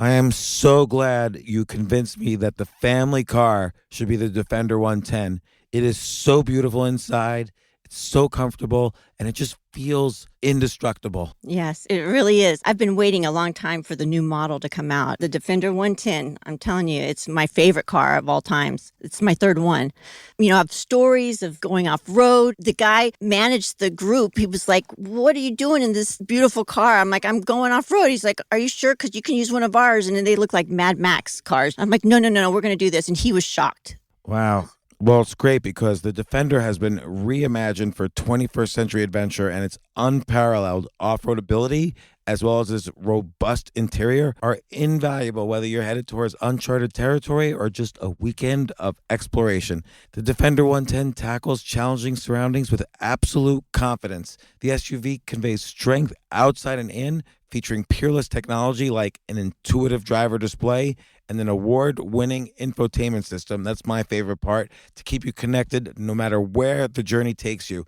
I am so glad you convinced me that the family car should be the Defender 110. It is so beautiful inside. It's so comfortable and it just feels indestructible. Yes, it really is. I've been waiting a long time for the new model to come out. The Defender 110, I'm telling you, it's my favorite car of all times. It's my third one. You know, I have stories of going off road. The guy managed the group. He was like, "What are you doing in this beautiful car?" I'm like, "I'm going off road." He's like, "Are you sure? Because you can use one of ours." And then they look like Mad Max cars. I'm like, no, we're going to do this. And he was shocked. Wow. Well, it's great because the Defender has been reimagined for 21st century adventure, and its unparalleled off-road ability as well as its robust interior are invaluable whether you're headed towards uncharted territory or just a weekend of exploration. The Defender 110 tackles challenging surroundings with absolute confidence. The SUV conveys strength outside and in, featuring peerless technology like an intuitive driver display and an award-winning infotainment system. That's my favorite part, to keep you connected no matter where the journey takes you.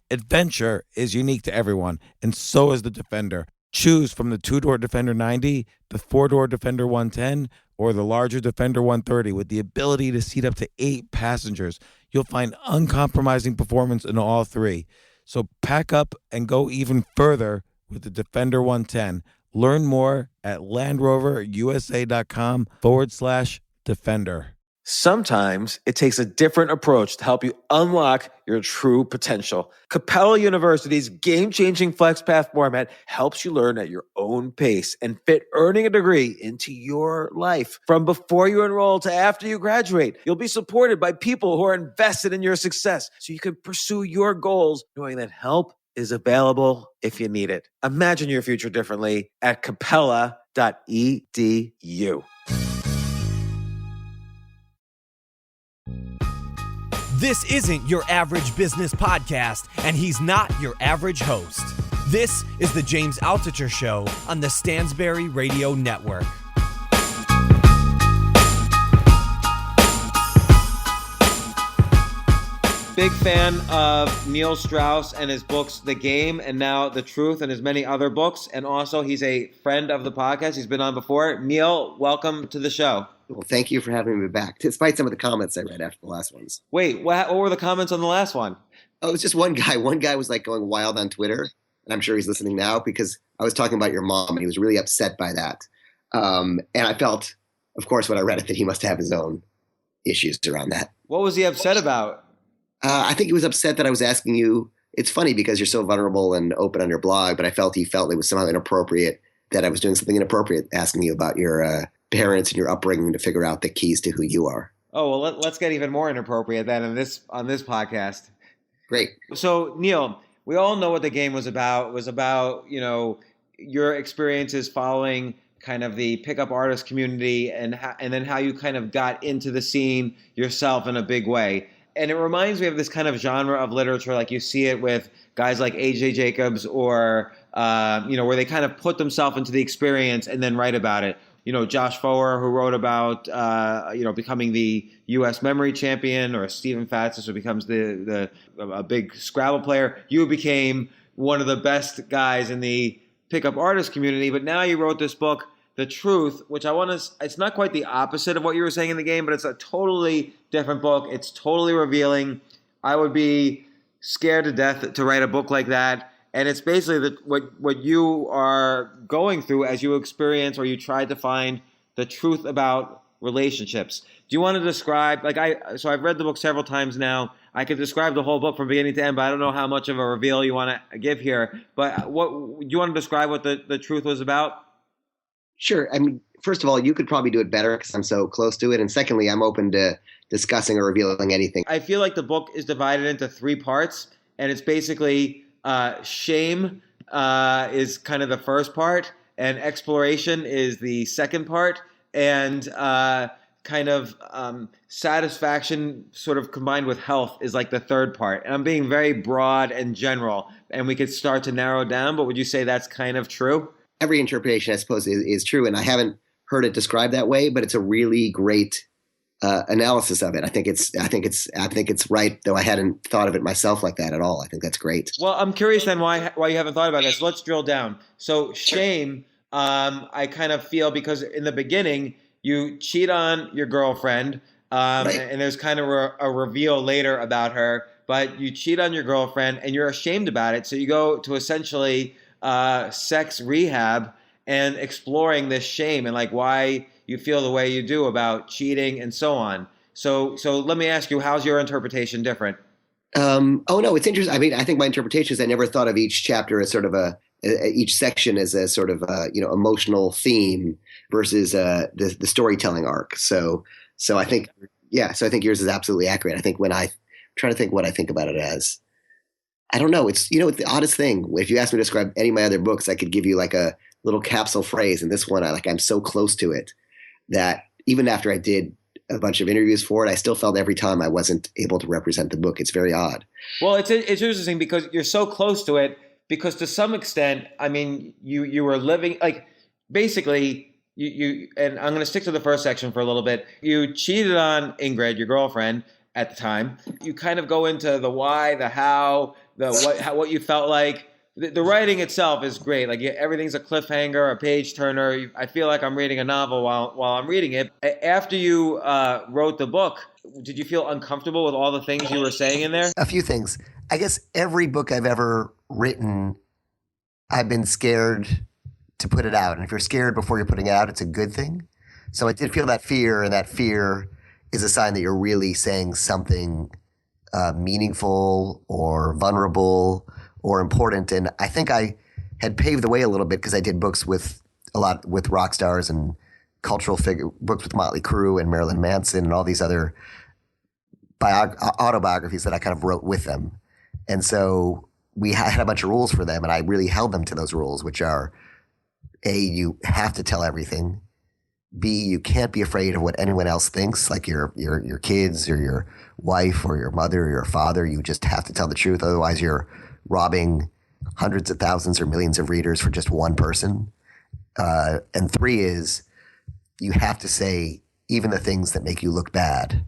Adventure is unique to everyone, and so is the Defender. Choose from the two-door Defender 90, the four-door Defender 110, or the larger Defender 130 with the ability to seat up to 8 passengers. You'll find uncompromising performance in all three. So pack up and go even further with the Defender 110. Learn more at LandRoverUSA.com/Defender. Sometimes it takes a different approach to help you unlock your true potential. Capella University's game-changing FlexPath format helps you learn at your own pace and fit earning a degree into your life. From before you enroll to after you graduate, you'll be supported by people who are invested in your success so you can pursue your goals knowing that help is available if you need it. Imagine your future differently at capella.edu. This isn't your average business podcast, and he's not your average host. This is the James Altucher Show on the Stansberry Radio Network. Big fan of Neil Strauss and his books, The Game and now The Truth, and his many other books. And also, he's a friend of the podcast. He's been on before. Neil, welcome to the show. Well, thank you for having me back, despite some of the comments I read after the last ones. Wait, what were the comments on the last one? Oh, it was just one guy. One guy was like going wild on Twitter, and I'm sure he's listening now because I was talking about your mom, and he was really upset by that. And I felt, of course, when I read it, that he must have his own issues around that. What was he upset about? I think he was upset that I was asking you. It's funny because you're so vulnerable and open on your blog, but he felt it was somehow inappropriate that I was doing something inappropriate, asking you about your parents and your upbringing to figure out the keys to who you are. Oh, well, let's get even more inappropriate then on this podcast. Great. So, Neil, we all know what The Game was about. It was about, your experiences following kind of the pickup artist community and then how you kind of got into the scene yourself in a big way. And it reminds me of this kind of genre of literature, like you see it with guys like A.J. Jacobs or, where they kind of put themselves into the experience and then write about it. Josh Foer, who wrote about, becoming the U.S. memory champion, or Stephen Fatsis, who becomes a big Scrabble player. You became one of the best guys in the pickup artist community, but now you wrote this book, The Truth, which it's not quite the opposite of what you were saying in The Game, but it's a totally different book. It's totally revealing. I would be scared to death to write a book like that. And it's basically what you are going through as you experience or you try to find the truth about relationships. Do you want to describe, so I've read the book several times now. I could describe the whole book from beginning to end, but I don't know how much of a reveal you want to give here. But what do you want to describe what the truth was about? Sure. I mean, first of all, you could probably do it better because I'm so close to it. And secondly, I'm open to discussing or revealing anything. I feel like the book is divided into 3 parts, and it's basically shame is kind of the first part, and exploration is the second part, and satisfaction sort of combined with health is like the third part. And I'm being very broad and general, and we could start to narrow down, but would you say that's kind of true? Every interpretation, I suppose, is true, and I haven't heard it described that way, but it's a really great analysis of it. I think it's right, though I hadn't thought of it myself like that at all. I think that's great. Well, I'm curious then why you haven't thought about this. Let's drill down. So shame, I kind of feel, because in the beginning you cheat on your girlfriend, Right. and there's kind of a reveal later about her, but you cheat on your girlfriend and you're ashamed about it. So you go to essentially sex rehab and exploring this shame and like why you feel the way you do about cheating and so on. So let me ask you, how's your interpretation different? Oh no, it's interesting. I mean, I think my interpretation is I never thought of each chapter as sort of each section as a sort of emotional theme versus the storytelling arc. So I think so I think yours is absolutely accurate. I think when I try to think what I think about it as, I don't know. It's it's the oddest thing. If you ask me to describe any of my other books, I could give you like a little capsule phrase. And this one, I'm so close to it that even after I did a bunch of interviews for it, I still felt every time I wasn't able to represent the book. It's very odd. Well, it's interesting because you're so close to it. Because to some extent, I mean, you were living like basically you and I'm going to stick to the first section for a little bit. You cheated on Ingrid, your girlfriend at the time. You kind of go into the why, the how, what you felt like. The writing itself is great. Like everything's a cliffhanger, a page turner. I feel like I'm reading a novel while I'm reading it. After you wrote the book, did you feel uncomfortable with all the things you were saying in there? A few things. I guess every book I've ever written, I've been scared to put it out. And if you're scared before you're putting it out, it's a good thing. So I did feel that fear, and that fear is a sign that you're really saying something meaningful or vulnerable or important. And I think I had paved the way a little bit because I did books with rock stars and cultural figure books with Motley Crue and Marilyn Manson and all these other autobiographies that I kind of wrote with them. And so we had a bunch of rules for them, and I really held them to those rules, which are A, you have to tell everything. B, you can't be afraid of what anyone else thinks, like your kids or your wife or your mother or your father. You just have to tell the truth. Otherwise, you're robbing hundreds of thousands or millions of readers for just one person. And 3 is you have to say even the things that make you look bad.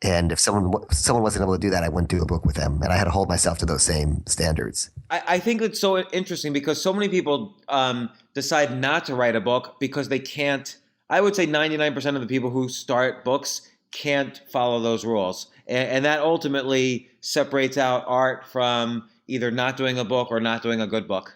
And if someone wasn't able to do that, I wouldn't do a book with them. And I had to hold myself to those same standards. I think it's so interesting because so many people decide not to write a book because they can't. I would say 99% of the people who start books can't follow those rules. And that ultimately separates out art from either not doing a book or not doing a good book.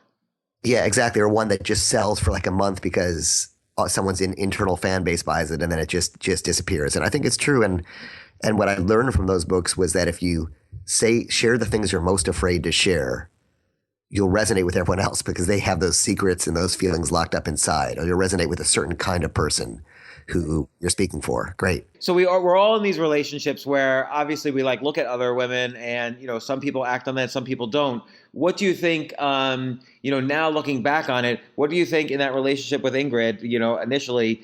Yeah, exactly. Or one that just sells for like a month because someone's internal fan base buys it and then it just disappears. And I think it's true. And what I learned from those books was that if you share the things you're most afraid to share, you'll resonate with everyone else because they have those secrets and those feelings locked up inside, or you'll resonate with a certain kind of person who you're speaking for. Great. So we're all in these relationships where obviously we like look at other women and, some people act on that, some people don't. What do you think, now looking back on it, what do you think in that relationship with Ingrid, initially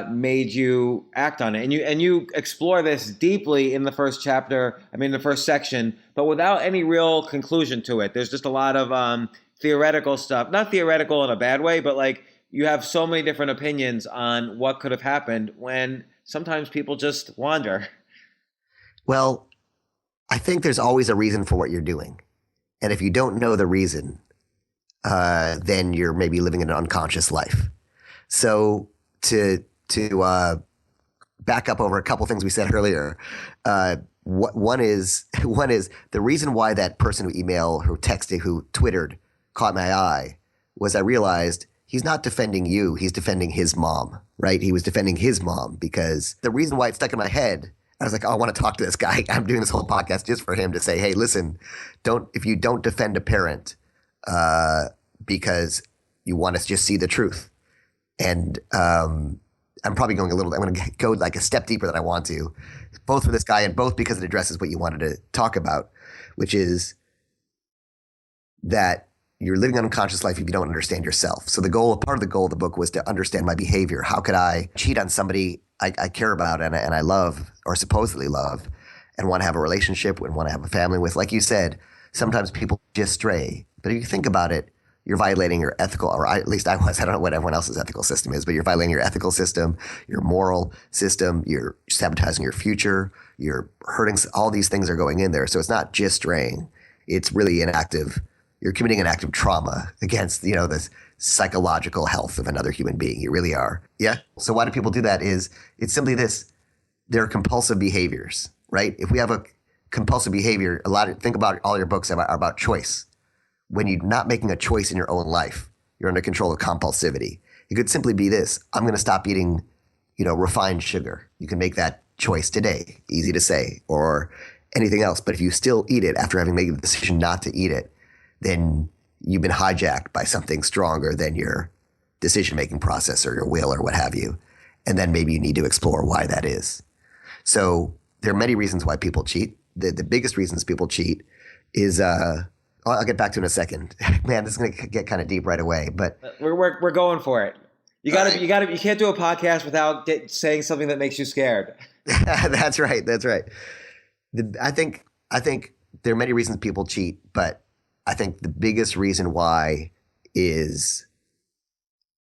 made you act on it? And you explore this deeply in the first chapter, the first section, but without any real conclusion to it. There's just a lot of theoretical stuff, not theoretical in a bad way, but like you have so many different opinions on what could have happened when sometimes people just wander. Well, I think there's always a reason for what you're doing. And if you don't know the reason, then you're maybe living an unconscious life. So to back up over a couple things we said earlier, one is the reason why that person who texted, who Twittered caught my eye was I realized he's not defending you. He's defending his mom, right? He was defending his mom because the reason why it stuck in my head, I was like, oh, I want to talk to this guy. I'm doing this whole podcast just for him to say, hey, listen, if you don't defend a parent because you want to just see the truth. And I'm probably I'm going to go like a step deeper than I want to, both for this guy and both because it addresses what you wanted to talk about, which is that you're living an unconscious life if you don't understand yourself. So part of the goal of the book was to understand my behavior. How could I cheat on somebody I care about and I love or supposedly love and want to have a relationship and want to have a family with? Like you said, sometimes people just stray. But if you think about it, you're violating your ethical, or at least I was. I don't know what everyone else's ethical system is, but you're violating your ethical system, your moral system. You're sabotaging your future. You're hurting. All these things are going in there. So it's not just straying. It's really you're committing an act of trauma against, psychological health of another human being. You really are. Yeah. So why do people do that? It's simply this. They're compulsive behaviors, right? If we have a compulsive behavior, think about all your books are about choice. When you're not making a choice in your own life, you're under control of compulsivity. It could simply be this: I'm going to stop eating, refined sugar. You can make that choice today, easy to say, or anything else. But if you still eat it after having made the decision not to eat it, then you've been hijacked by something stronger than your decision-making process or your will or what have you. And then maybe you need to explore why that is. So there are many reasons why people cheat. The biggest reasons people cheat is I'll get back to it in a second. Man, this is going to get kind of deep right away, but we're going for it. You can't do a podcast without saying something that makes you scared. That's right. I think there are many reasons people cheat, but I think the biggest reason why is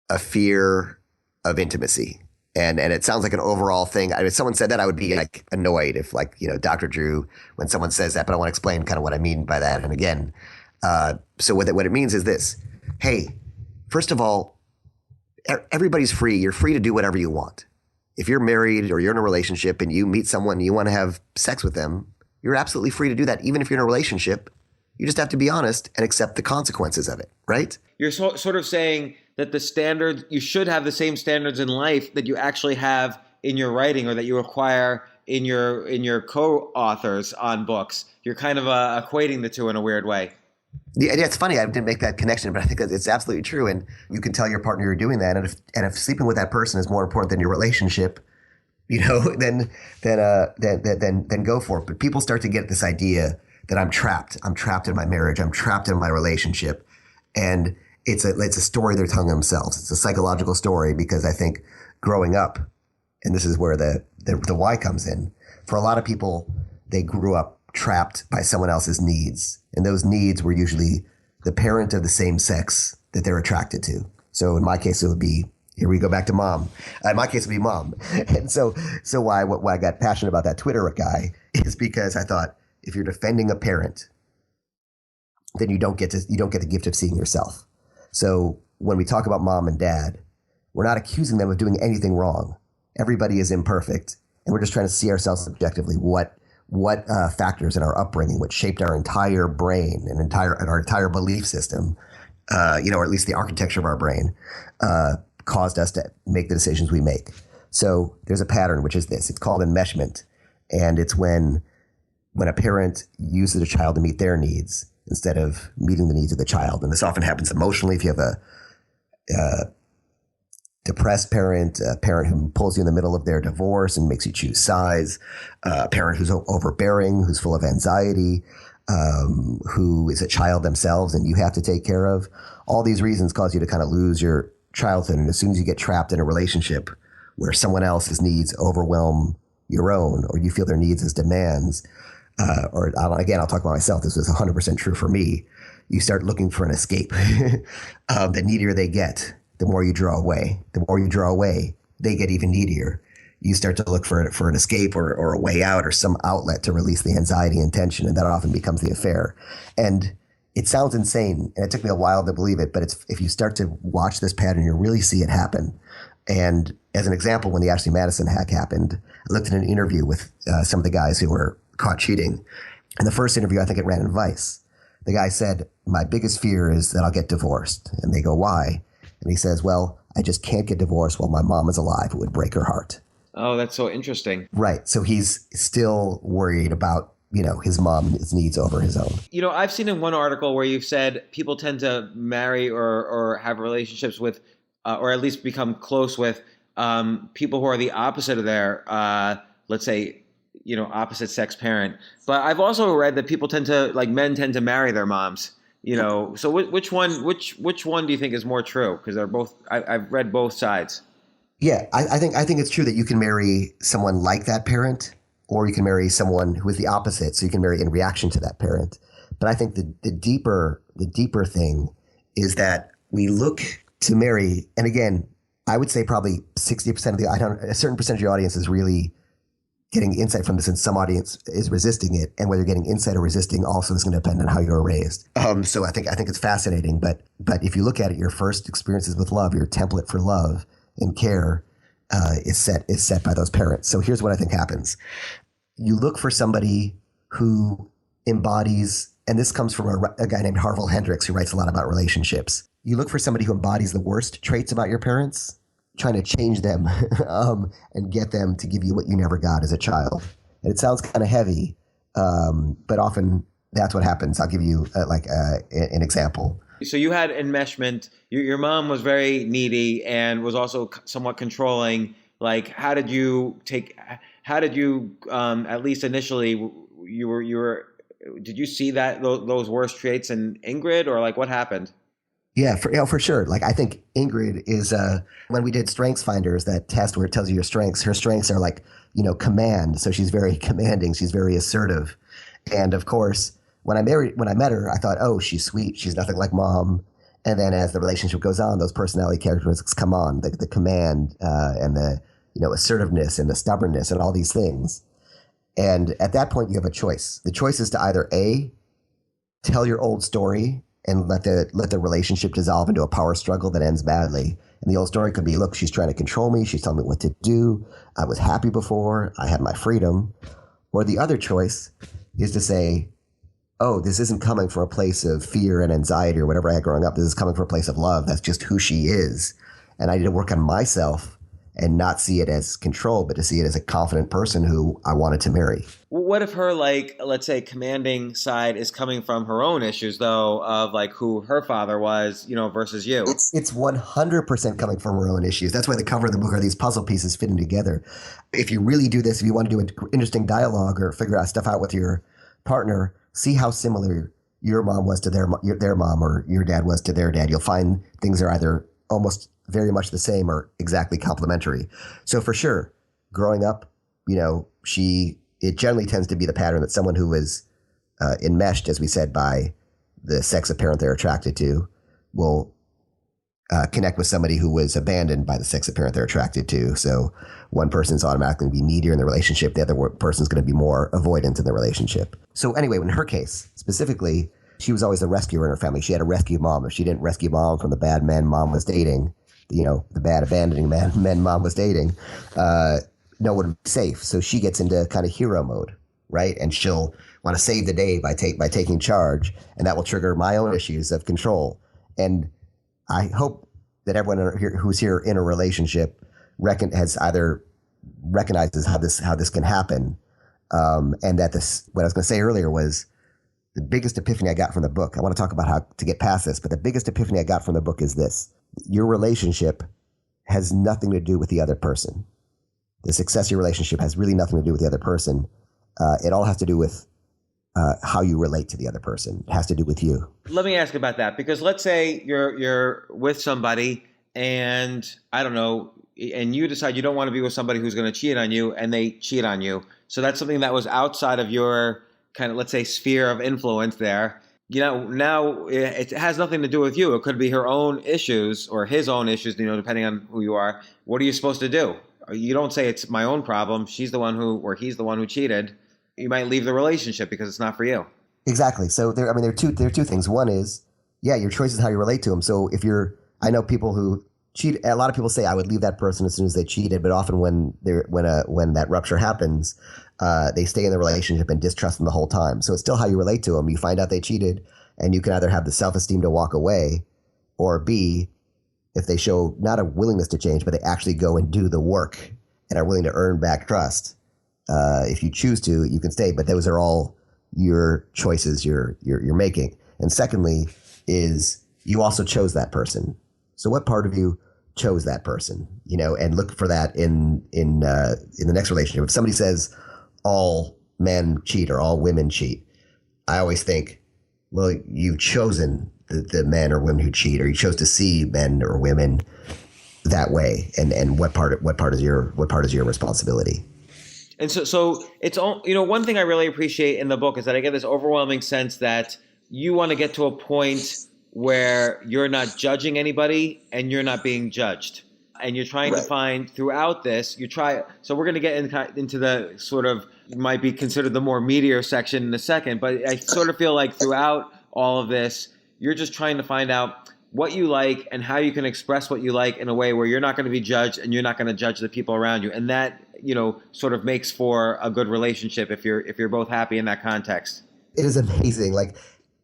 a fear of intimacy. And it sounds like an overall thing. If someone said that, I would be like annoyed if Dr. Drew, when someone says that, but I want to explain kind of what I mean by that. And again, so what it means is this: hey, first of all, everybody's free. You're free to do whatever you want. If you're married or you're in a relationship and you meet someone and you want to have sex with them, you're absolutely free to do that. Even if you're in a relationship, you just have to be honest and accept the consequences of it, right? You're sort of saying that you should have the same standards in life that you actually have in your writing or that you acquire in your co-authors on books. You're kind of equating the two in a weird way. Yeah, it's funny. I didn't make that connection, but I think it's absolutely true. And you can tell your partner you're doing that. And if sleeping with that person is more important than your relationship, then go for it. But people start to get this idea that I'm trapped. I'm trapped in my marriage. I'm trapped in my relationship. And it's a story they're telling themselves. It's a psychological story, because I think growing up, and this is where the why comes in, for a lot of people, they grew up trapped by someone else's needs. And those needs were usually the parent of the same sex that they're attracted to. So in my case, it would be, here we go back to mom. In my case, it would be mom. And so why I got passionate about that Twitter guy is because I thought, if you're defending a parent, then you don't get the gift of seeing yourself. So when we talk about mom and dad, we're not accusing them of doing anything wrong. Everybody is imperfect, and we're just trying to see ourselves objectively. What factors in our upbringing, which shaped our entire brain and our entire belief system, or at least the architecture of our brain, caused us to make the decisions we make. So there's a pattern, which is this. It's called enmeshment, and it's when a parent uses a child to meet their needs instead of meeting the needs of the child. And this often happens emotionally. If you have a depressed parent, a parent who pulls you in the middle of their divorce and makes you choose sides, a parent who's overbearing, who's full of anxiety, who is a child themselves and you have to take care of. All these reasons cause you to kind of lose your childhood. And as soon as you get trapped in a relationship where someone else's needs overwhelm your own, or you feel their needs as demands, I'll talk about myself. This was 100% true for me. You start looking for an escape. The needier they get, the more you draw away. The more you draw away, they get even needier. You start to look for an escape or a way out or some outlet to release the anxiety and tension, and that often becomes the affair. And it sounds insane, and it took me a while to believe it, but if you start to watch this pattern, you really see it happen. And as an example, when the Ashley Madison hack happened, I looked at an interview with some of the guys who were caught cheating. In the first interview, I think it ran in Vice. The guy said, "My biggest fear is that I'll get divorced." And they go, "Why?" And he says, "Well, I just can't get divorced while my mom is alive. It would break her heart." Oh, that's so interesting. Right. So he's still worried about, his mom's needs over his own. I've seen in one article where you've said people tend to marry or have relationships with, or at least become close with people who are the opposite of their, let's say, opposite sex parent. But I've also read that men tend to marry their moms. So which one do you think is more true? Because they're both. I've read both sides. Yeah, I think it's true that you can marry someone like that parent, or you can marry someone who is the opposite. So you can marry in reaction to that parent. But I think the deeper thing is that we look to marry, and again, I would say probably 60% of a certain percentage of your audience is really getting insight from this, and some audience is resisting it, and whether you're getting insight or resisting also is going to depend on how you were raised. So I think it's fascinating. But if you look at it, your first experiences with love, your template for love and care is set by those parents. So here's what I think happens: you look for somebody who embodies, and this comes from a guy named Harville Hendricks, who writes a lot about relationships. You look for somebody who embodies the worst traits about your parents, trying to change them and get them to give you what you never got as a child. And it sounds kind of heavy, but often that's what happens. I'll give you an example. So you had enmeshment. Your mom was very needy and was also somewhat controlling. Like, how did you at least initially, did you see those worst traits in Ingrid, or like what happened? Yeah, for sure. Like, I think Ingrid is, when we did Strengths Finders, that test where it tells you your strengths, her strengths are like, command. So she's very commanding. She's very assertive. And of course, when I met her, I thought, oh, she's sweet. She's nothing like mom. And then as the relationship goes on, those personality characteristics come on, the command and the, assertiveness and the stubbornness and all these things. And at that point, you have a choice. The choice is to either A, tell your old story and let the relationship dissolve into a power struggle that ends badly. And the old story could be, look, she's trying to control me. She's telling me what to do. I was happy before. I had my freedom. Or the other choice is to say, oh, this isn't coming from a place of fear and anxiety or whatever I had growing up. This is coming from a place of love. That's just who she is. And I need to work on myself and not see it as control, but to see it as a confident person who I wanted to marry. What if her, let's say, commanding side is coming from her own issues, though, of like who her father was, versus you? It's 100% coming from her own issues. That's why the cover of the book are these puzzle pieces fitting together. If you really do this, if you want to do an interesting dialogue or figure out stuff out with your partner, see how similar your mom was to their mom or your dad was to their dad. You'll find things are either almost very much the same or exactly complementary. So for sure, growing up, it generally tends to be the pattern that someone who is enmeshed, as we said, by the sex of parent they're attracted to will connect with somebody who was abandoned by the sex of parent they're attracted to. So one person's automatically going to be needier in the relationship. The other person's going to be more avoidant in the relationship. So anyway, in her case, specifically, she was always the rescuer in her family. She had a rescue mom. If she didn't rescue mom from the bad men mom was dating, the bad abandoning men mom was dating, no one would be safe. So she gets into kind of hero mode, right? And she'll want to save the day by taking charge, and that will trigger my own issues of control. And I hope that everyone who's here in a relationship has either recognizes how this can happen, and that what I was going to say earlier was the biggest epiphany I got from the book. I want to talk about how to get past this, but the biggest epiphany I got from the book is this: your relationship has nothing to do with the other person. The success of your relationship has really nothing to do with the other person. It all has to do with how you relate to the other person. It has to do with you. Let me ask about that, because let's say you're with somebody and I don't know, and you decide you don't want to be with somebody who's going to cheat on you, and they cheat on you. So that's something that was outside of your kind of, let's say, sphere of influence there. Now it has nothing to do with you. It could be her own issues or his own issues, depending on who you are. What are you supposed to do? You don't say it's my own problem. She's the one or he's the one who cheated. You might leave the relationship because it's not for you. Exactly. So there are two things. One is, your choice is how you relate to them. So I know people who cheat. A lot of people say I would leave that person as soon as they cheated, but often when that rupture happens, they stay in the relationship and distrust them the whole time. So it's still how you relate to them. You find out they cheated, and you can either have the self-esteem to walk away, or B, if they show not a willingness to change, but they actually go and do the work and are willing to earn back trust. If you choose to, you can stay, but those are all your choices you're making. And secondly, is you also chose that person. So what part of you chose that person? And look for that in the next relationship. If somebody says all men cheat or all women cheat, I always think, well, you've chosen the men or women who cheat, or you chose to see men or women that way, and what part is your responsibility. And so it's all, one thing I really appreciate in the book is that I get this overwhelming sense that you want to get to a point where you're not judging anybody and you're not being judged. and you're trying to find throughout this, so we're going to get into the sort of might be considered the more meatier section in a second, but I sort of feel like throughout all of this, you're just trying to find out what you like and how you can express what you like in a way where you're not going to be judged and you're not going to judge the people around you. And that, sort of makes for a good relationship if you're both happy in that context. It is amazing. Like,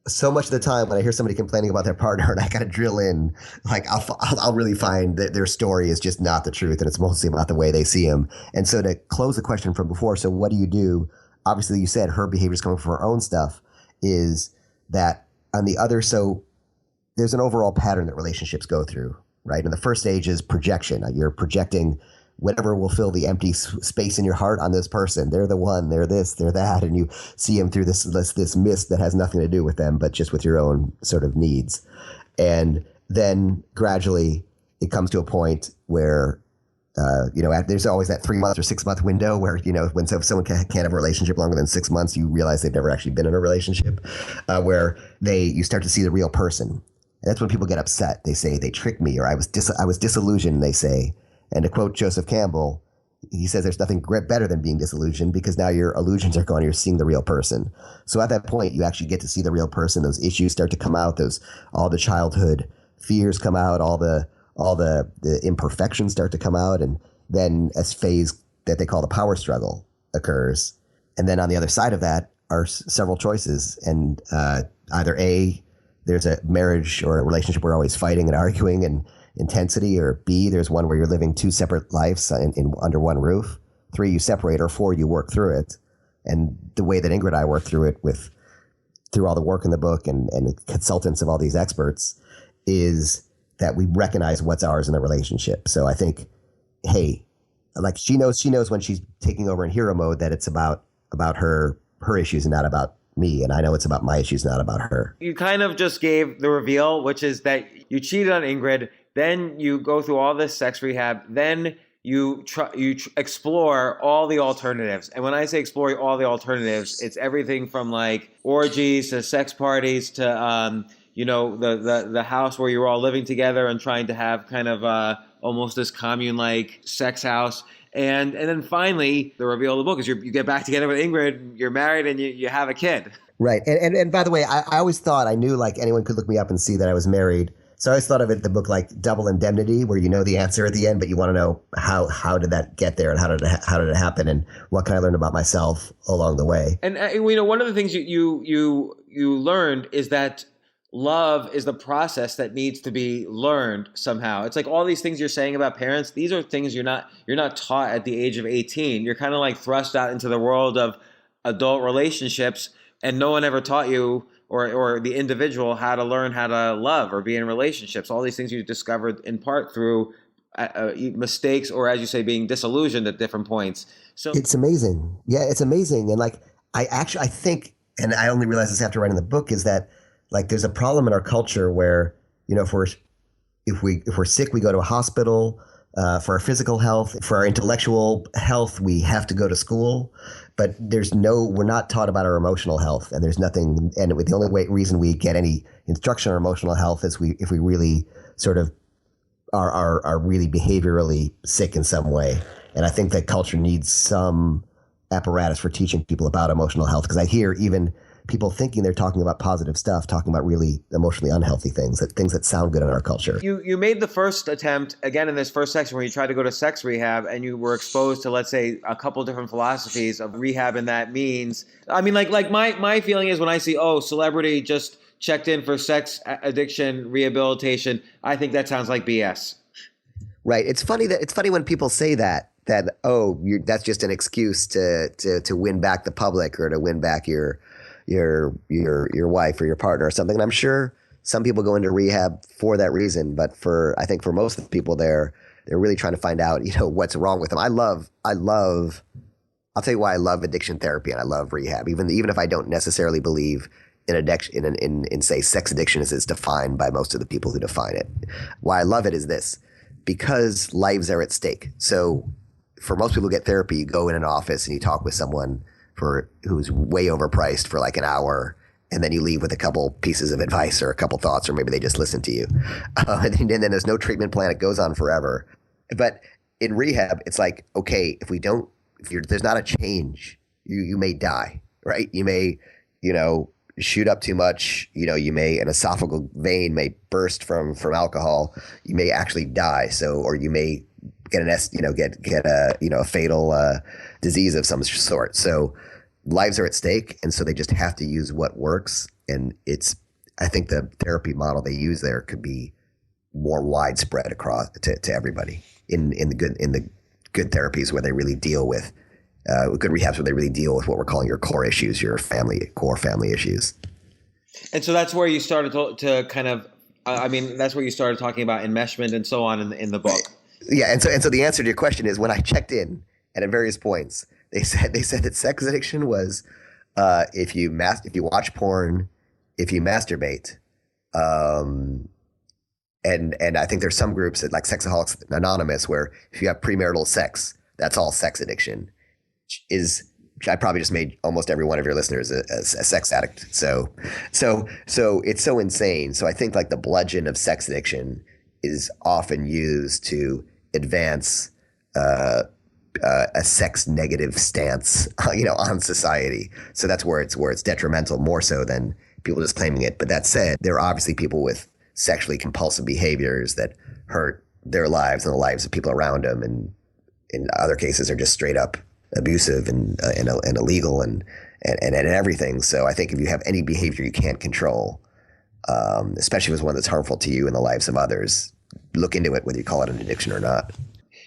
so much of the time when I hear somebody complaining about their partner and I got to drill in, like I'll really find that their story is just not the truth and it's mostly about the way they see him. And so to close the question from before, so what do you do? Obviously you said her behavior is coming from her own stuff, is that on the other, so there's an overall pattern that relationships go through, right? And the first stage is projection. You're projecting whatever will fill the empty space in your heart on this person. They're the one, they're this, they're that. And you see them through this mist that has nothing to do with them, but just with your own sort of needs. And then gradually it comes to a point where, there's always that 3 month or 6 month window where, when someone can't have a relationship longer than 6 months, you realize they've never actually been in a relationship, where you start to see the real person. And that's when people get upset. They say they tricked me, or I was disillusioned, they say. And to quote Joseph Campbell, he says there's nothing better than being disillusioned because now your illusions are gone. You're seeing the real person. So at that point, you actually get to see the real person. Those issues start to come out. All the childhood fears come out. All the imperfections start to come out. And then a phase that they call the power struggle occurs. And then on the other side of that are several choices. And either A, there's a marriage or a relationship where we're always fighting and arguing and intensity, or B, there's one where you're living two separate lives in under one roof. 3, you separate, or 4, you work through it. And the way that Ingrid and I work through it through all the work in the book and consultants of all these experts is that we recognize what's ours in the relationship. So I think, hey, like she knows when she's taking over in hero mode that it's about her issues and not about me. And I know it's about my issues, not about her. You kind of just gave the reveal, which is that you cheated on Ingrid. Then you go through all this sex rehab. Then you explore all the alternatives. And when I say explore all the alternatives, it's everything from like orgies to sex parties to the house where you're all living together and trying to have kind of almost this commune-like sex house. And then finally, the reveal of the book is you get back together with Ingrid, you're married, and you have a kid. Right. And by the way, I always thought I knew like anyone could look me up and see that I was married. So I always thought of it, the book, like Double Indemnity, where you know the answer at the end, but you want to know how did that get there and how did it happen and what can I learn about myself along the way. And one of the things you learned is that love is the process that needs to be learned somehow. It's like all these things you're saying about parents, these are things you're not taught at the age of 18. You're kind of like thrust out into the world of adult relationships, and no one ever taught you or the individual how to learn how to love or be in relationships. All these things you discovered in part through mistakes, or as you say, being disillusioned at different points. So it's amazing. Yeah, it's amazing. And like, I think, and I only realized this after writing the book, is that like there's a problem in our culture where, if we're sick, we go to a hospital. For our physical health, for our intellectual health, we have to go to school. But we're not taught about our emotional health, and there's nothing. And the only reason we get any instruction on our emotional health is if we really sort of are really behaviorally sick in some way. And I think that culture needs some apparatus for teaching people about emotional health, because I hear even people thinking they're talking about positive stuff, talking about really emotionally unhealthy things that sound good in our culture. You made the first attempt, again, in this first section where you tried to go to sex rehab and you were exposed to, let's say, a couple different philosophies of rehab, and that means, I mean, like my feeling is when I see, celebrity just checked in for sex addiction rehabilitation, I think that sounds like BS. Right. It's funny when people say that that's just an excuse to win back the public or to win back your wife or your partner or something. And I'm sure some people go into rehab for that reason, but I think for most of the people they're really trying to find out, what's wrong with them. I'll tell you why I love addiction therapy and I love rehab, even if I don't necessarily believe in addiction, in say sex addiction as it's defined by most of the people who define it. Why I love it is this, because lives are at stake. So for most people who get therapy, you go in an office and you talk with someone who's way overpriced for like an hour, and then you leave with a couple pieces of advice or a couple thoughts, or maybe they just listen to you. And then there's no treatment plan. It goes on forever. But in rehab, it's like, okay, if there's not a change, you may die, right? You may, shoot up too much. You may, an esophageal vein may burst from alcohol. You may actually die. Or you may get a fatal disease of some sort. So lives are at stake, and so they just have to use what works. And I think the therapy model they use there could be more widespread across to everybody in the good therapies where they really deal with good rehabs where they really deal with what we're calling your core issues, your core family issues. And so that's where you started to kind of, that's where you started talking about enmeshment and so on in the book. Right. Yeah, and so the answer to your question is, when I checked in and at various points, they said that sex addiction was if you watch porn, if you masturbate, and I think there's some groups that, like Sexaholics Anonymous, where if you have premarital sex, that's all sex addiction. I probably just made almost every one of your listeners a sex addict. So it's so insane. So I think like the bludgeon of sex addiction is often used to advance a sex negative stance, on society. So that's where it's detrimental more so than people just claiming it. But that said, there are obviously people with sexually compulsive behaviors that hurt their lives and the lives of people around them, and in other cases are just straight up abusive and illegal and everything. So I think if you have any behavior you can't control, especially if it's one that's harmful to you and the lives of others, look into it, whether you call it an addiction or not.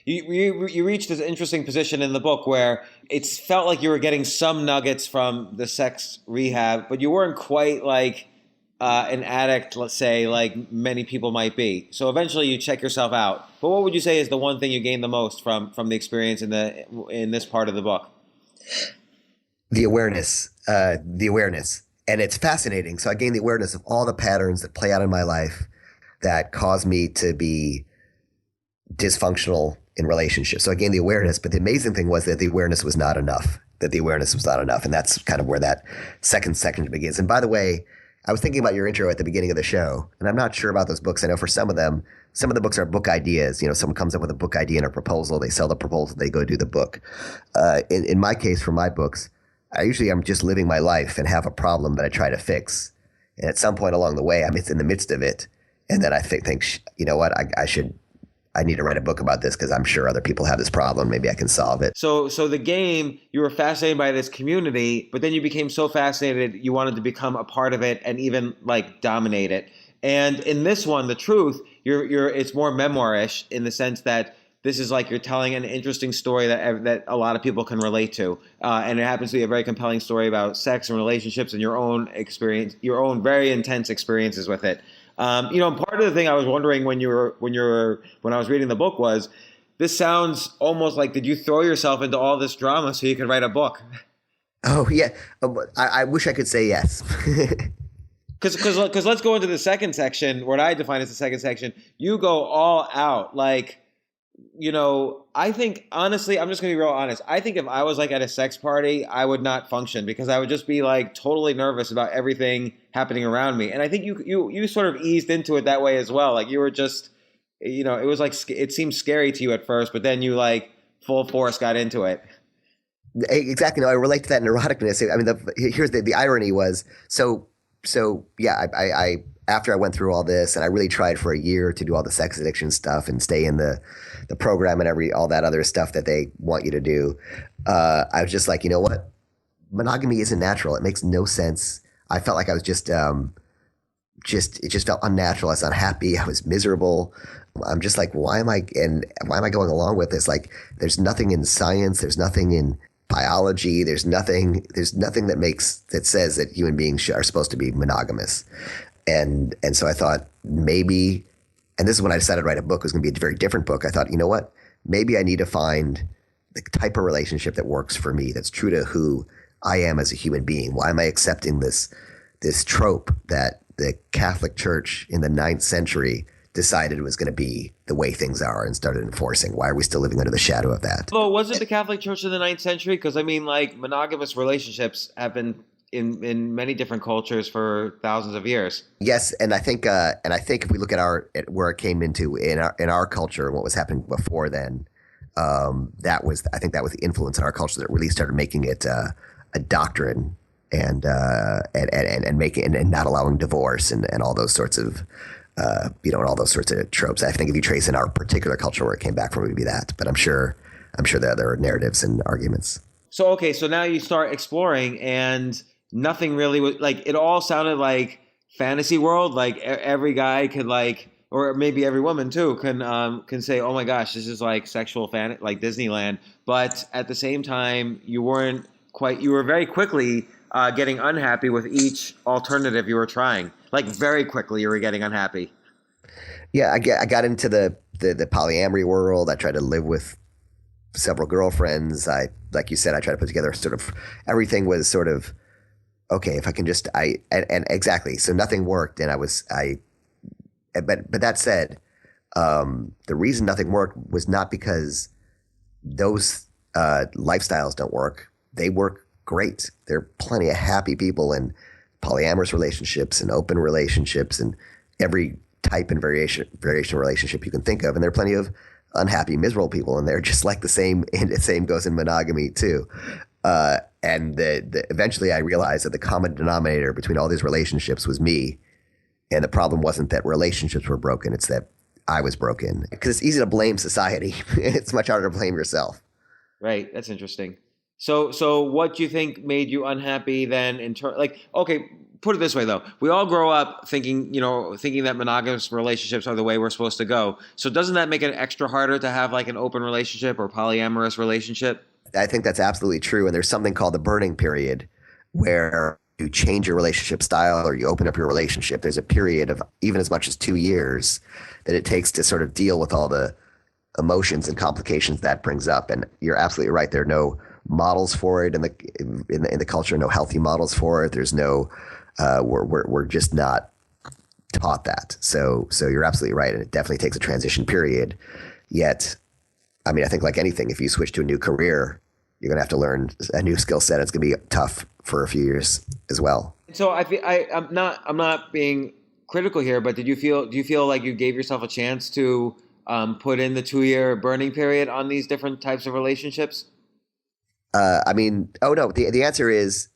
You reached this interesting position in the book where it felt like you were getting some nuggets from the sex rehab, but you weren't quite like an addict, let's say, like many people might be. So eventually you check yourself out. But what would you say is the one thing you gained the most from the experience in this part of the book? The awareness. And it's fascinating. So I gained the awareness of all the patterns that play out in my life that cause me to be dysfunctional in relationships. So I gained the awareness, but the amazing thing was that the awareness was not enough. And that's kind of where that second section begins. And by the way, I was thinking about your intro at the beginning of the show, and I'm not sure about those books. I know for some of the books are book ideas. Someone comes up with a book idea and a proposal. They sell the proposal. They go do the book. In my case, for my books, I'm just living my life and have a problem that I try to fix. And at some point along the way, I'm in the midst of it. And then I think, you know what, I need to write a book about this because I'm sure other people have this problem. Maybe I can solve it. So the game, you were fascinated by this community, but then you became so fascinated you wanted to become a part of it and even like dominate it. And in this one, The Truth, it's more memoirish in the sense that this is like you're telling an interesting story that a lot of people can relate to. And it happens to be a very compelling story about sex and relationships and your own experience, your own very intense experiences with it. Part of the thing I was wondering when I was reading the book was, this sounds almost like, did you throw yourself into all this drama so you could write a book? Oh yeah, I wish I could say yes. Because let's go into the second section, what I define as the second section. You go all out, like. I think, honestly, I'm just going to be real honest. I think if I was like at a sex party, I would not function because I would just be like totally nervous about everything happening around me. And I think you sort of eased into it that way as well. Like you were just, it was like, it seemed scary to you at first, but then you like full force got into it. Exactly. No, I relate to that neuroticness. I mean, here's the irony was, so yeah, I after I went through all this and I really tried for a year to do all the sex addiction stuff and stay in the program and all that other stuff that they want you to do. I was just like, you know what? Monogamy isn't natural. It makes no sense. I felt like I was it just felt unnatural. I was unhappy. I was miserable. I'm just like, why am I going along with this? Like, there's nothing in science. There's nothing in biology. There's nothing that says that human beings are supposed to be monogamous. And so I thought maybe, and this is when I decided to write a book. It was going to be a very different book. I thought, you know what? Maybe I need to find the type of relationship that works for me, that's true to who I am as a human being. Why am I accepting this trope that the Catholic Church in the 9th century decided was going to be the way things are and started enforcing? Why are we still living under the shadow of that? Well, was it the Catholic Church in the 9th century? Because I mean, like, monogamous relationships have been in many different cultures for thousands of years. Yes, and I think if we look at where it came into in our culture and what was happening before then, that was the influence in our culture that really started making it a doctrine and making and not allowing divorce and all those sorts of and all those sorts of tropes. I think if you trace in our particular culture where it came back from, it would be that. But I'm sure that there are narratives and arguments. So okay, so now you start exploring, and nothing really was like. It all sounded like fantasy world. Like every guy could like, or maybe every woman too, can say, "Oh my gosh, this is like sexual like Disneyland." But at the same time, you weren't quite. You were very quickly getting unhappy with each alternative you were trying. Like very quickly, you were getting unhappy. Yeah, I got into the polyamory world. I tried to live with several girlfriends. Like you said, I tried to put together sort of everything was sort of okay. If I can just and exactly. So nothing worked, and But that said, the reason nothing worked was not because those lifestyles don't work. They work great. There are plenty of happy people in polyamorous relationships and open relationships and every type and variation relationship you can think of. And there are plenty of unhappy, miserable people in there, just like the same goes in monogamy too. And eventually I realized that the common denominator between all these relationships was me. And the problem wasn't that relationships were broken. It's that I was broken. Because it's easy to blame society. It's much harder to blame yourself. Right. That's interesting. So what do you think made you unhappy then okay, put it this way though. We all grow up thinking that monogamous relationships are the way we're supposed to go. So doesn't that make it extra harder to have like an open relationship or polyamorous relationship? I think that's absolutely true. And there's something called the burning period where you change your relationship style or you open up your relationship. There's a period of even as much as 2 years that it takes to sort of deal with all the emotions and complications that brings up. And you're absolutely right. There are no models for it in the culture, no healthy models for it. There's no, we're just not taught that. So you're absolutely right. And it definitely takes a transition period. Yet, I mean, I think like anything, if you switch to a new career, you're going to have to learn a new skill set. It's going to be tough for a few years as well. So I'm not being critical here, but do you feel like you gave yourself a chance to put in the 2-year burning period on these different types of relationships? The answer is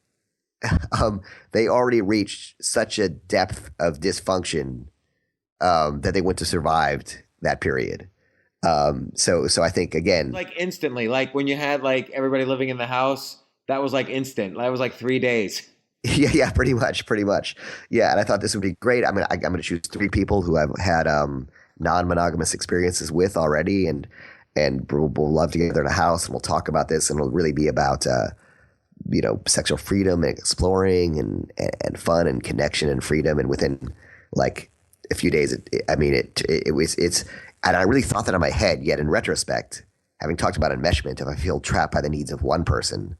they already reached such a depth of dysfunction that they wouldn't have survived that period. So I think again, like instantly, like when you had like everybody living in the house, that was like instant. That was like 3 days. Yeah, pretty much. Yeah, and I thought this would be great. I'm going to choose 3 people who I've had non-monogamous experiences with already, and we'll love to get together in a house and we'll talk about this, and it'll really be about sexual freedom and exploring and fun and connection and freedom. And within like a few days, it's and I really thought that in my head. Yet in retrospect, having talked about enmeshment, if I feel trapped by the needs of one person,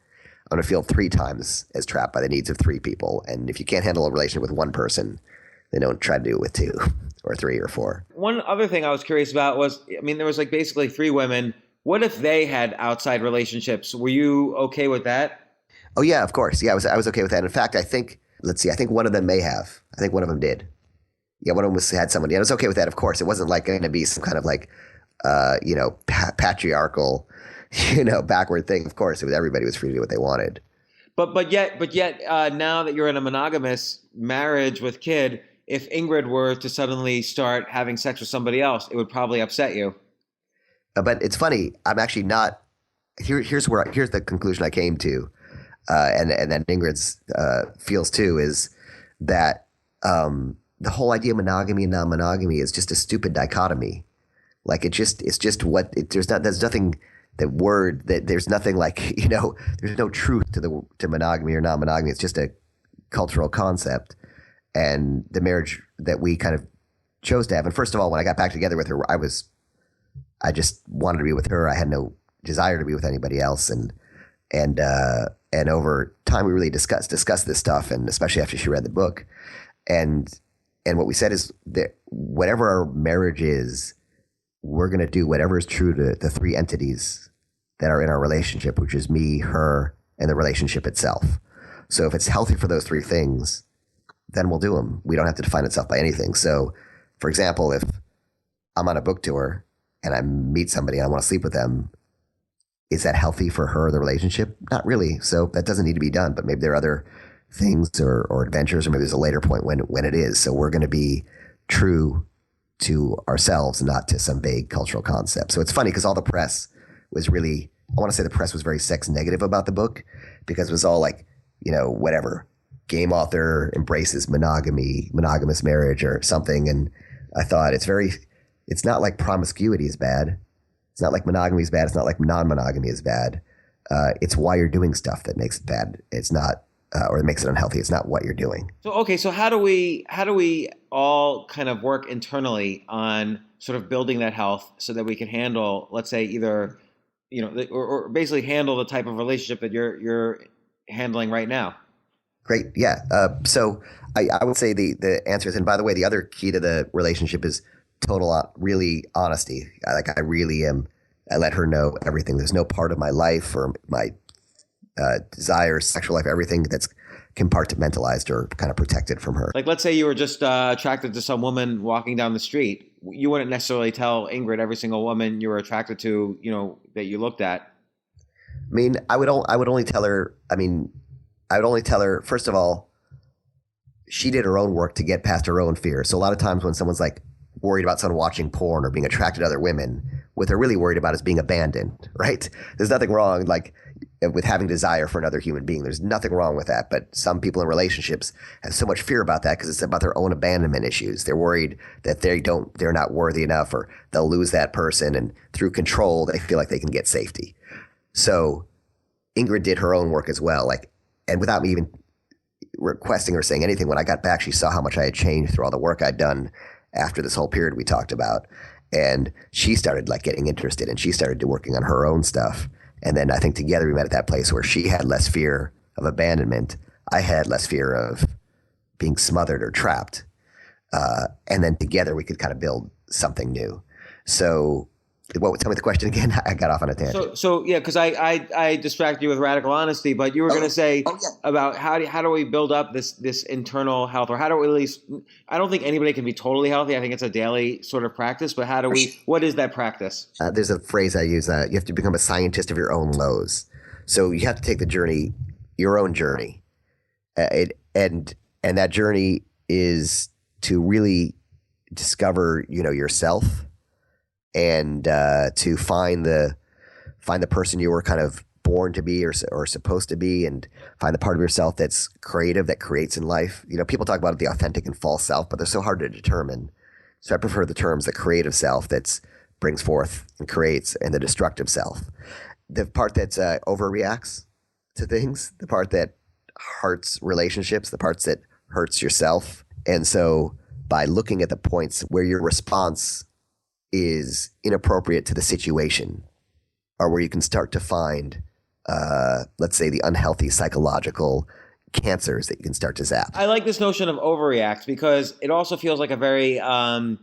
I'm going to feel 3 times as trapped by the needs of 3 people. And if you can't handle a relationship with one person, then don't try to do it with 2 or 3 or 4. One other thing I was curious about was, there was like basically 3 women. What if they had outside relationships? Were you okay with that? Oh yeah, of course. Yeah, I was okay with that. In fact, I think one of them may have. I think one of them did. Yeah, one of them had someone. Yeah, I was okay with that. Of course, it wasn't like going to be some kind of like, patriarchal, backward thing. Of course, everybody was free to do what they wanted. But yet, now that you're in a monogamous marriage with kid, if Ingrid were to suddenly start having sex with somebody else, it would probably upset you. But it's funny. I'm actually not. Here's the conclusion I came to, and that Ingrid's feels too, is that the whole idea of monogamy and non-monogamy is just a stupid dichotomy. Like there's nothing like, there's no truth to monogamy or non-monogamy. It's just a cultural concept. And the marriage that we kind of chose to have. And first of all, when I got back together with her, I just wanted to be with her. I had no desire to be with anybody else. And over time we really discussed this stuff, and especially after she read the book. And what we said is that whatever our marriage is, we're going to do whatever is true to the 3 entities that are in our relationship, which is me, her, and the relationship itself. So if it's healthy for those three things, then we'll do them. We don't have to define itself by anything. So, for example, if I'm on a book tour and I meet somebody and I want to sleep with them, is that healthy for her, the relationship? Not really. So that doesn't need to be done. But maybe there are other things or adventures, or maybe there's a later point when it is. So we're going to be true to ourselves, not to some vague cultural concept. So it's funny because all the press was really, I want to say the press was very sex negative about the book, because it was all like, whatever, game author embraces monogamous marriage or something. And I thought it's not like promiscuity is bad. It's not like monogamy is bad. It's not like non-monogamy is bad. It's why you're doing stuff that makes it bad. It's not, or it makes it unhealthy. It's not what you're doing. So how do we all kind of work internally on sort of building that health so that we can handle, let's say, either, or basically handle the type of relationship that you're handling right now? Great. Yeah. So I would say the answer is, and by the way, the other key to the relationship is really honesty. I really am. I let her know everything. There's no part of my life or my desires, sexual life, everything that's compartmentalized or kind of protected from her. Like, let's say you were just attracted to some woman walking down the street. You wouldn't necessarily tell Ingrid every single woman you were attracted to, that you looked at. I mean, I would only tell her. First of all, she did her own work to get past her own fears. So a lot of times when someone's like worried about someone watching porn or being attracted to other women, what they're really worried about is being abandoned, right? There's nothing wrong with having desire for another human being. There's nothing wrong with that. But some people in relationships have so much fear about that because it's about their own abandonment issues. They're worried that they're not worthy enough, or they'll lose that person. And through control, they feel like they can get safety. So Ingrid did her own work as well. And without me even requesting or saying anything, when I got back, she saw how much I had changed through all the work I'd done after this whole period we talked about. And she started getting interested, and she started working on her own stuff. And then I think together we met at that place where she had less fear of abandonment. I had less fear of being smothered or trapped. And then together we could kind of build something new. So tell me the question again. I got off on a tangent. So yeah, because I distracted you with radical honesty, but you were going to say about how do we build up this internal health, or how do we at least? I don't think anybody can be totally healthy. I think it's a daily sort of practice. But how do we? What is that practice? There's a phrase I use. You have to become a scientist of your own lows. So you have to take the journey, your own journey, and that journey is to really discover, yourself. And to find the person you were kind of born to be or supposed to be, and find the part of yourself that's creative, that creates in life. People talk about the authentic and false self, but they're so hard to determine. So I prefer the terms the creative self that brings forth and creates, and the destructive self. The part that overreacts to things, the part that hurts relationships, the parts that hurts yourself. And so by looking at the points where your response is inappropriate to the situation, or where you can start to find, let's say, the unhealthy psychological cancers that you can start to zap. I like this notion of overreact because it also feels like a very, I'm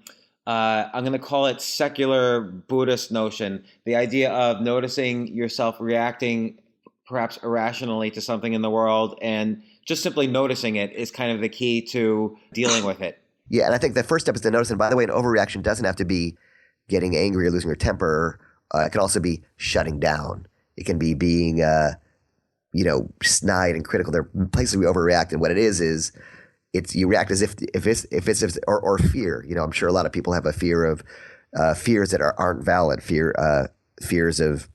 going to call it secular Buddhist notion. The idea of noticing yourself reacting perhaps irrationally to something in the world, and just simply noticing it is kind of the key to dealing with it. Yeah, and I think the first step is to notice. And by the way, an overreaction doesn't have to be getting angry or losing your temper. It can also be shutting down. It can be being, snide and critical. There are places we overreact, and what it is it's you react as if it's or fear. I'm sure a lot of people have a fear of fears that aren't valid. Fears of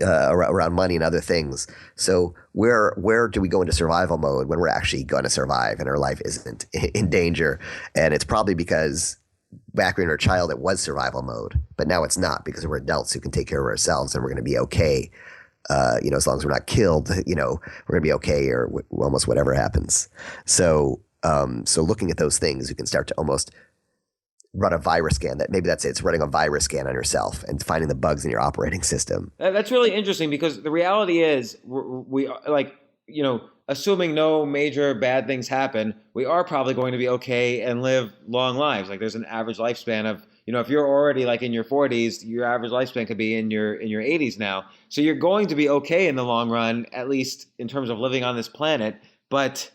around money and other things. So where do we go into survival mode when we're actually going to survive and our life isn't in danger? And it's probably because back when we were a child, it was survival mode, but now it's not, because we're adults who can take care of ourselves, and we're going to be okay. As long as we're not killed, we're going to be okay, or almost whatever happens. So looking at those things, you can start to almost run a virus scan. It's running a virus scan on yourself and finding the bugs in your operating system. That's really interesting, because the reality is we assuming no major bad things happen, we are probably going to be okay and live long lives. There's an average lifespan of if you're already like in your 40s, your average lifespan could be in your 80s now. So you're going to be okay in the long run, at least in terms of living on this planet. But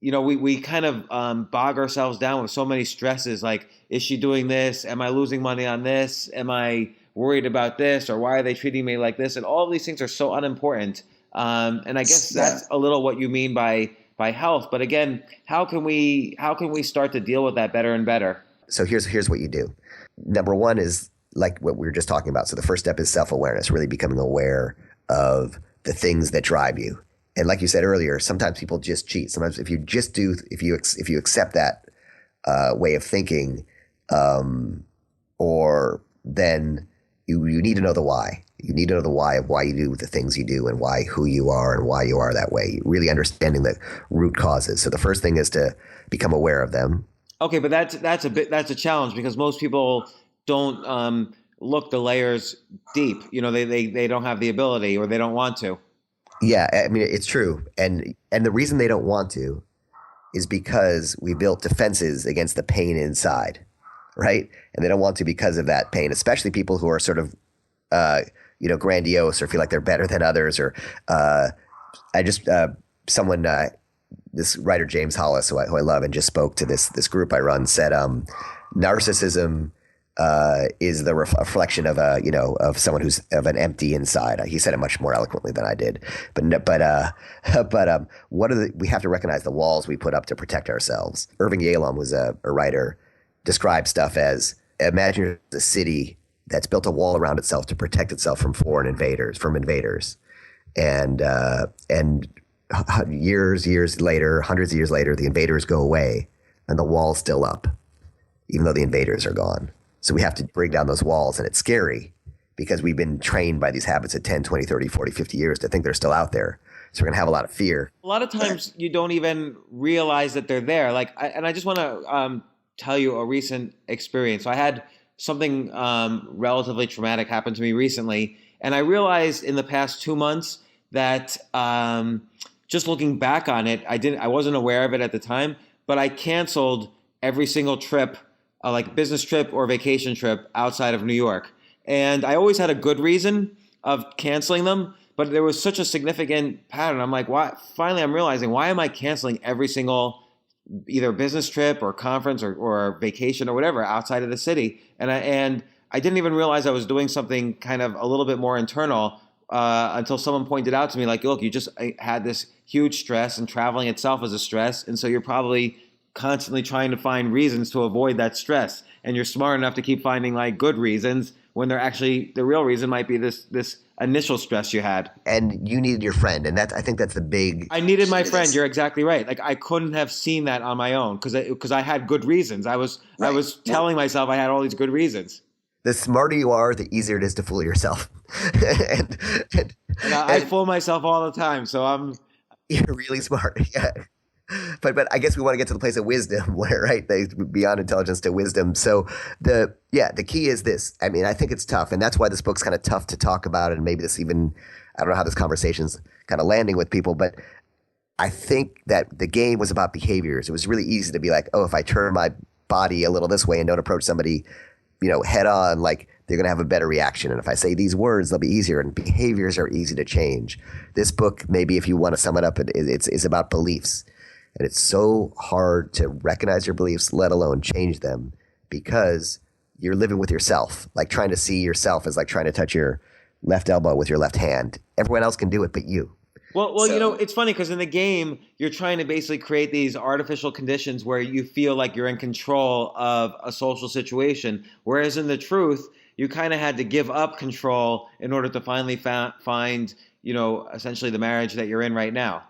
we kind of bog ourselves down with so many stresses. Like, is she doing this? Am I losing money on this? Am I worried about this? Or why are they treating me like this? And all of these things are so unimportant. And I guess that's a little what you mean by health. But again, how can we start to deal with that better and better? So here's what you do. Number one is like what we were just talking about. So the first step is self-awareness, really becoming aware of the things that drive you. And like you said earlier, sometimes people just cheat. Sometimes if you accept that way of thinking, or then you need to know the why. You need to know the why of why you do the things you do and who you are and why you are that way. Really understanding the root causes. So the first thing is to become aware of them. Okay, but that's a challenge because most people don't look the layers deep. They don't have the ability or they don't want to. Yeah, I mean, it's true. And the reason they don't want to is because we built defenses against the pain inside, right? And they don't want to because of that pain, especially people who are sort of, grandiose or feel like they're better than others. Or this writer, James Hollis, who I love and just spoke to this group I run, said narcissism is the reflection of of someone who's of an empty inside. He said it much more eloquently than I did. But we have to recognize the walls we put up to protect ourselves. Irving Yalom was a writer, described stuff as, imagine a city that's built a wall around itself to protect itself from invaders, and years later, hundreds of years later, the invaders go away and the wall's still up, even though the invaders are gone. So we have to break down those walls, and it's scary because we've been trained by these habits at 10, 20, 30, 40, 50 years to think they're still out there. So we're going to have a lot of fear. A lot of times you don't even realize that they're there. I just want to tell you a recent experience. So I had something relatively traumatic happen to me recently, and I realized in the past 2 months that just looking back on it, I wasn't aware of it at the time, but I canceled every single trip, like business trip or vacation trip outside of New York. And I always had a good reason of canceling them, but there was such a significant pattern. I'm like, why? Finally, I'm realizing, why am I canceling every single either business trip or conference or vacation or whatever outside of the city? And I didn't even realize I was doing something kind of a little bit more internal until someone pointed out to me, like, look, you just had this huge stress, and traveling itself is a stress. And so you're probably constantly trying to find reasons to avoid that stress. And you're smart enough to keep finding like good reasons when they're actually, the real reason might be this initial stress you had. And you needed your friend. And I think that's the big. I needed my friend. You're exactly right. Like, I couldn't have seen that on my own because I had good reasons. I was telling myself I had all these good reasons. The smarter you are, the easier it is to fool yourself. and I fool myself all the time. So you're really smart. Yeah. But I guess we want to get to the place of wisdom where, right, beyond intelligence to wisdom. So the key is this. I mean, I think it's tough, and that's why this book's kind of tough to talk about. And maybe I don't know how this conversation's kind of landing with people, but I think that the game was about behaviors. It was really easy to be like, oh, if I turn my body a little this way and don't approach somebody, head on, like, they're going to have a better reaction. And if I say these words, they'll be easier. And behaviors are easy to change. This book, maybe if you want to sum it up, it's about beliefs. And it's so hard to recognize your beliefs, let alone change them, because you're living with yourself. Like, trying to see yourself is like trying to touch your left elbow with your left hand. Everyone else can do it but you. Well, it's funny because in the game, you're trying to basically create these artificial conditions where you feel like you're in control of a social situation. Whereas in the truth, you kind of had to give up control in order to finally find, essentially the marriage that you're in right now.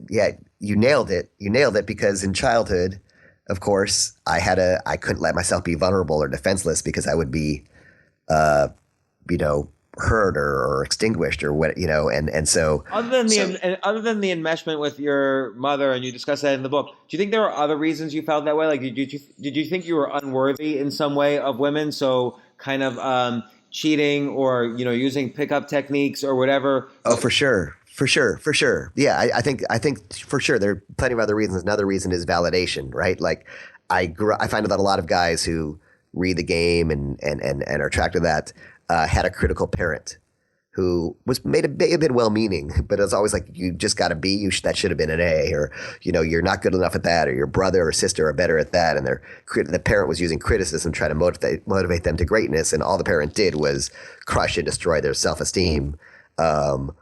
Yeah, you nailed it. You nailed it, because in childhood, of course, I couldn't let myself be vulnerable or defenseless because I would be, hurt or extinguished or what, and so. Other than the enmeshment with your mother, and you discuss that in the book, do you think there were other reasons you felt that way? Like, did you think you were unworthy in some way of women? So kind of cheating or using pickup techniques or whatever. Oh, for sure. For sure. Yeah, I think for sure there are plenty of other reasons. Another reason is validation, right? Like, I find that a lot of guys who read the game and are attracted to that, had a critical parent who was made a bit well-meaning, but it was always like, you just got a B, that should have been an A, or, you're not good enough at that, or your brother or sister are better at that. And the parent was using criticism, trying to motivate them to greatness. And all the parent did was crush and destroy their self-esteem. And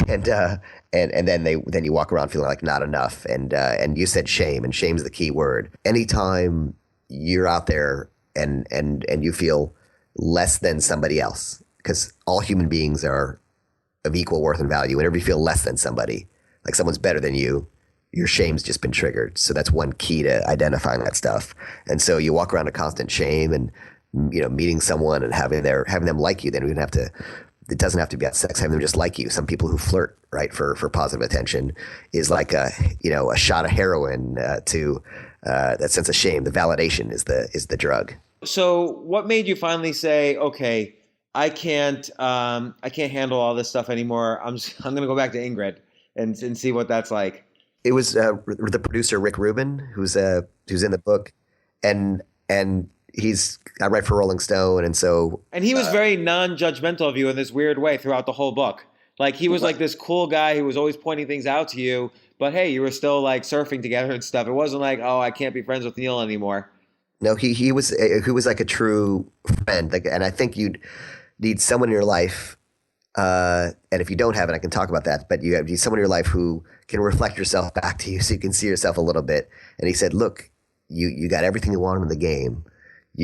then you walk around feeling like not enough. And you said shame, and shame's the key word. Anytime you're out there and you feel less than somebody else, because all human beings are of equal worth and value. Whenever you feel less than somebody, like someone's better than you, your shame's just been triggered. So that's one key to identifying that stuff. And so you walk around in constant shame, and meeting someone and having them like you. Then we have to. It doesn't have to be about sex. Having them just like you. Some people who flirt, right, for positive attention is like a shot of heroin to that sense of shame. The validation is the drug. So what made you finally say, okay, I can't handle all this stuff anymore. I'm going to go back to Ingrid and see what that's like. It was the producer Rick Rubin, who's in the book, and I write for Rolling Stone, and he was very non-judgmental of you in this weird way throughout the whole book. Like, he was like this cool guy who was always pointing things out to you, but hey, you were still like surfing together and stuff. It wasn't like, oh, I can't be friends with Neil anymore. No, he was like a true friend, and I think you'd need someone in your life, and if you don't have it, I can talk about that, but you need someone in your life who can reflect yourself back to you so you can see yourself a little bit. And he said, look, you got everything you wanted in the game. I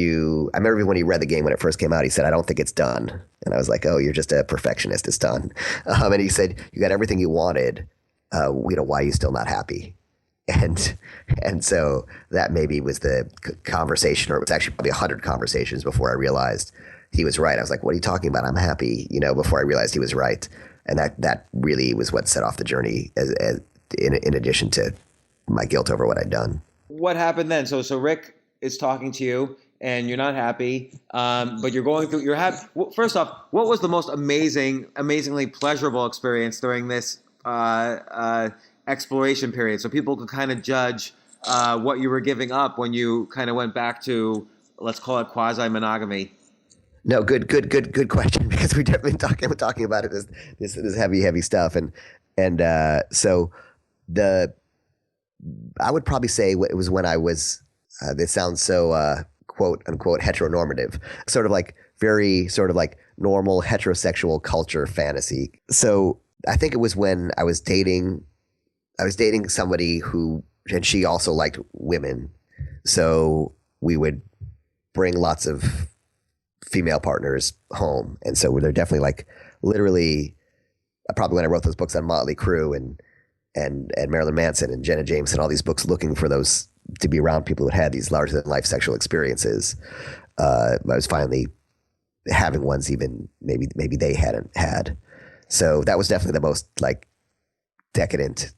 remember when he read the game when it first came out, he said, I don't think it's done. And I was like, oh, you're just a perfectionist. It's done. And he said, you got everything you wanted. Why are you still not happy? And so that maybe was the conversation, or it was actually probably 100 conversations before I realized he was right. I was like, what are you talking about? I'm happy, before I realized he was right. And that really was what set off the journey in addition to my guilt over what I'd done. What happened then? So Rick is talking to you and you're not happy, but you're going through, you're happy. First off, what was the most amazingly pleasurable experience during this exploration period? So people could kind of judge what you were giving up when you kind of went back to, let's call it quasi-monogamy. No, good question, because we've been talking about it, this heavy stuff, and so I would probably say it was when I was this sounds so quote unquote heteronormative, sort of like very sort of like normal heterosexual culture fantasy. So I think it was when I was dating somebody and she also liked women, so we would bring lots of female partners home. And so they're definitely like literally probably when I wrote those books on Motley Crue and Marilyn Manson and Jenna Jameson, all these books looking for those to be around people who had these larger than life sexual experiences. I was finally having ones even maybe they hadn't had. So that was definitely the most like decadent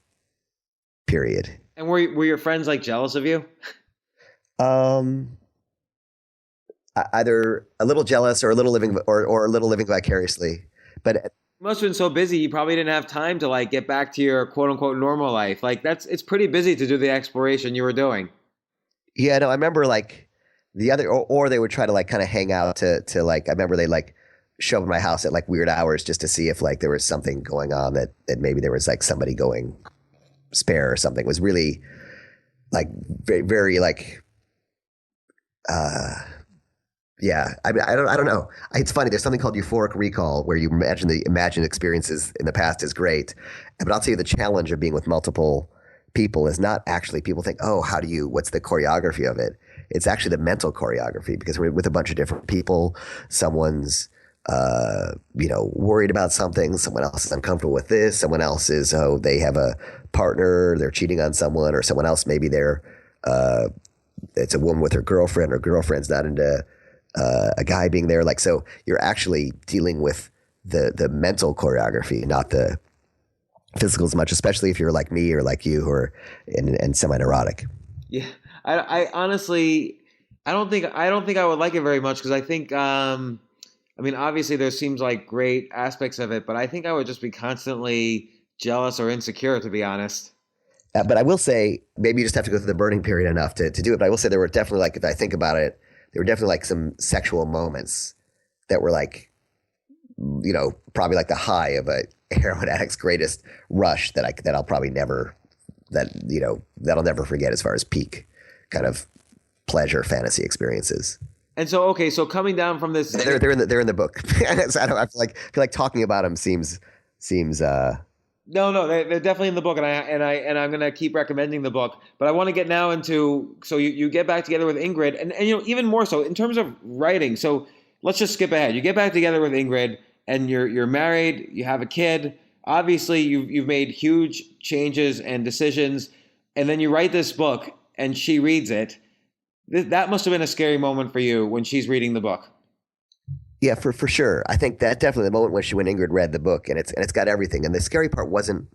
period. And were your friends like jealous of you? Either a little jealous or a little living vicariously. But you must have been so busy, you probably didn't have time to like get back to your quote unquote normal life. Like it's pretty busy to do the exploration you were doing. Yeah, no, I remember like the other, or they would try to like kind of hang out to like, I remember they like show up at my house at like weird hours just to see if like there was something going on that maybe there was like somebody going spare or something. It was really like very, very like, yeah, I mean, I don't know. It's funny. There's something called euphoric recall where you imagine the imagined experiences in the past is great. But I'll tell you the challenge of being with multiple people is not actually people think, oh, what's the choreography of it? It's actually the mental choreography, because we're with a bunch of different people. Someone's, worried about something. Someone else is uncomfortable with this. Someone else is, they have a partner, they're cheating on someone, or someone else, maybe it's a woman with her girlfriend, or girlfriend's not into a guy being there. Like, so you're actually dealing with the mental choreography, not the physical as much, especially if you're like me or like you, or and semi-neurotic. Yeah. I honestly, I don't think I would like it very much, because I think, I mean, obviously there seems like great aspects of it, but I think I would just be constantly jealous or insecure, to be honest. But I will say, maybe you just have to go through the burning period enough to do it. But I will say there were definitely, like, if I think about it, there were definitely like some sexual moments that were like, you know, probably like the high of a heroin addict's greatest rush that I'll probably never, that, you know, that I'll never forget as far as peak kind of pleasure fantasy experiences. And so, okay, so coming down from this, they're in the book. I feel like talking about them seems. No, they're definitely in the book, and I'm gonna keep recommending the book. But I want to get now into, so you get back together with Ingrid, and you know, even more so in terms of writing. So let's just skip ahead. You get back together with Ingrid, and you're married, you have a kid. Obviously, you've made huge changes and decisions, and then you write this book, and she reads it. That must have been a scary moment for you when she's reading the book. Yeah, for sure. I think that definitely the moment when Ingrid read the book, and it's got everything. And the scary part wasn't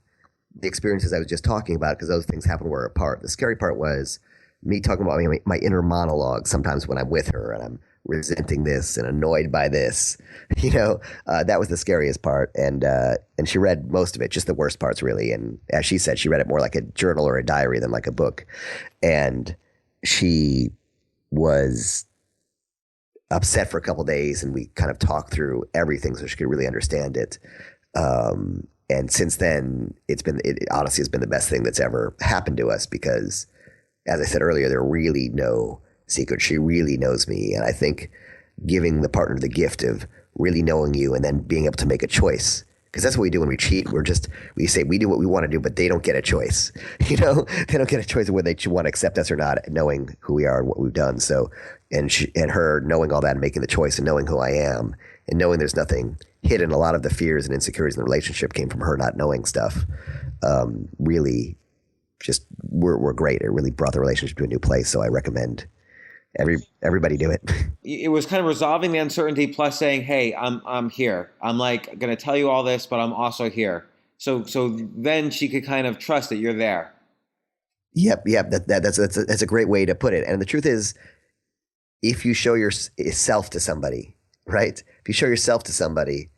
the experiences I was just talking about, because those things happen where we're apart. The scary part was me talking about my inner monologue sometimes when I'm with her and I'm resenting this and annoyed by this. You know, that was the scariest part. And she read most of it, just the worst parts really. And as she said, she read it more like a journal or a diary than like a book. And she was upset for a couple of days, and we kind of talked through everything so she could really understand it. And since then, it honestly has been the best thing that's ever happened to us, because, as I said earlier, there are really no secret. She really knows me. And I think giving the partner the gift of really knowing you and then being able to make a choice, because that's what we do when we cheat. We say we do what we want to do, but they don't get a choice. You know, they don't get a choice of whether they want to accept us or not, knowing who we are and what we've done. So, and her knowing all that and making the choice and knowing who I am and knowing there's nothing hidden. A lot of the fears and insecurities in the relationship came from her not knowing stuff. Really, just were great. It really brought the relationship to a new place. So I recommend everybody do it. It was kind of resolving the uncertainty plus saying, hey, I'm here. I'm like going to tell you all this, but I'm also here. So then she could kind of trust that you're there. Yep. That's a great way to put it. And the truth is, if you show yourself to somebody, right? If you show yourself to somebody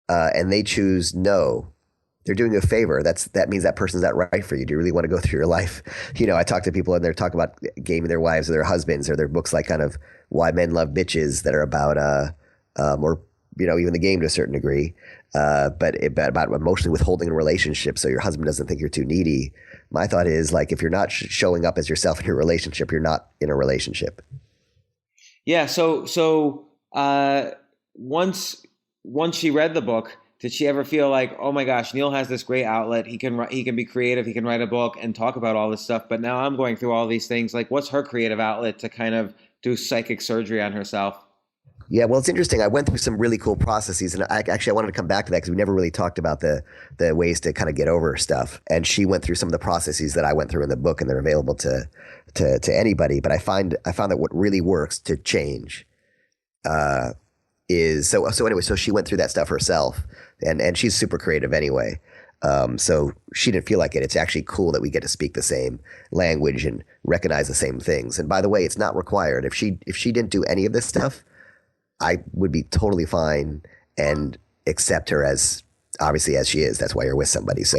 and they choose no, they're doing you a favor. That means that person's not right for you. Do you really want to go through your life? You know, I talk to people and they're talking about gaming their wives or their husbands, or their books like kind of Why Men Love Bitches that are about, or, you know, even the game to a certain degree, but about emotionally withholding a relationship so your husband doesn't think you're too needy. My thought is, like, if you're not showing up as yourself in your relationship, you're not in a relationship. Yeah. So once she read the book, did she ever feel like, oh my gosh, Neil has this great outlet. He can be creative. He can write a book and talk about all this stuff. But now I'm going through all these things. Like, what's her creative outlet to kind of do psychic surgery on herself? Yeah, well, it's interesting. I went through some really cool processes, and I wanted to come back to that because we never really talked about the ways to kind of get over stuff. And she went through some of the processes that I went through in the book, and they're available to anybody. But I found that what really works to change is so anyway. So she went through that stuff herself, and she's super creative anyway. So she didn't feel like it. It's actually cool that we get to speak the same language and recognize the same things. And by the way, it's not required. If she didn't do any of this stuff, I would be totally fine and accept her as obviously as she is. That's why you're with somebody. So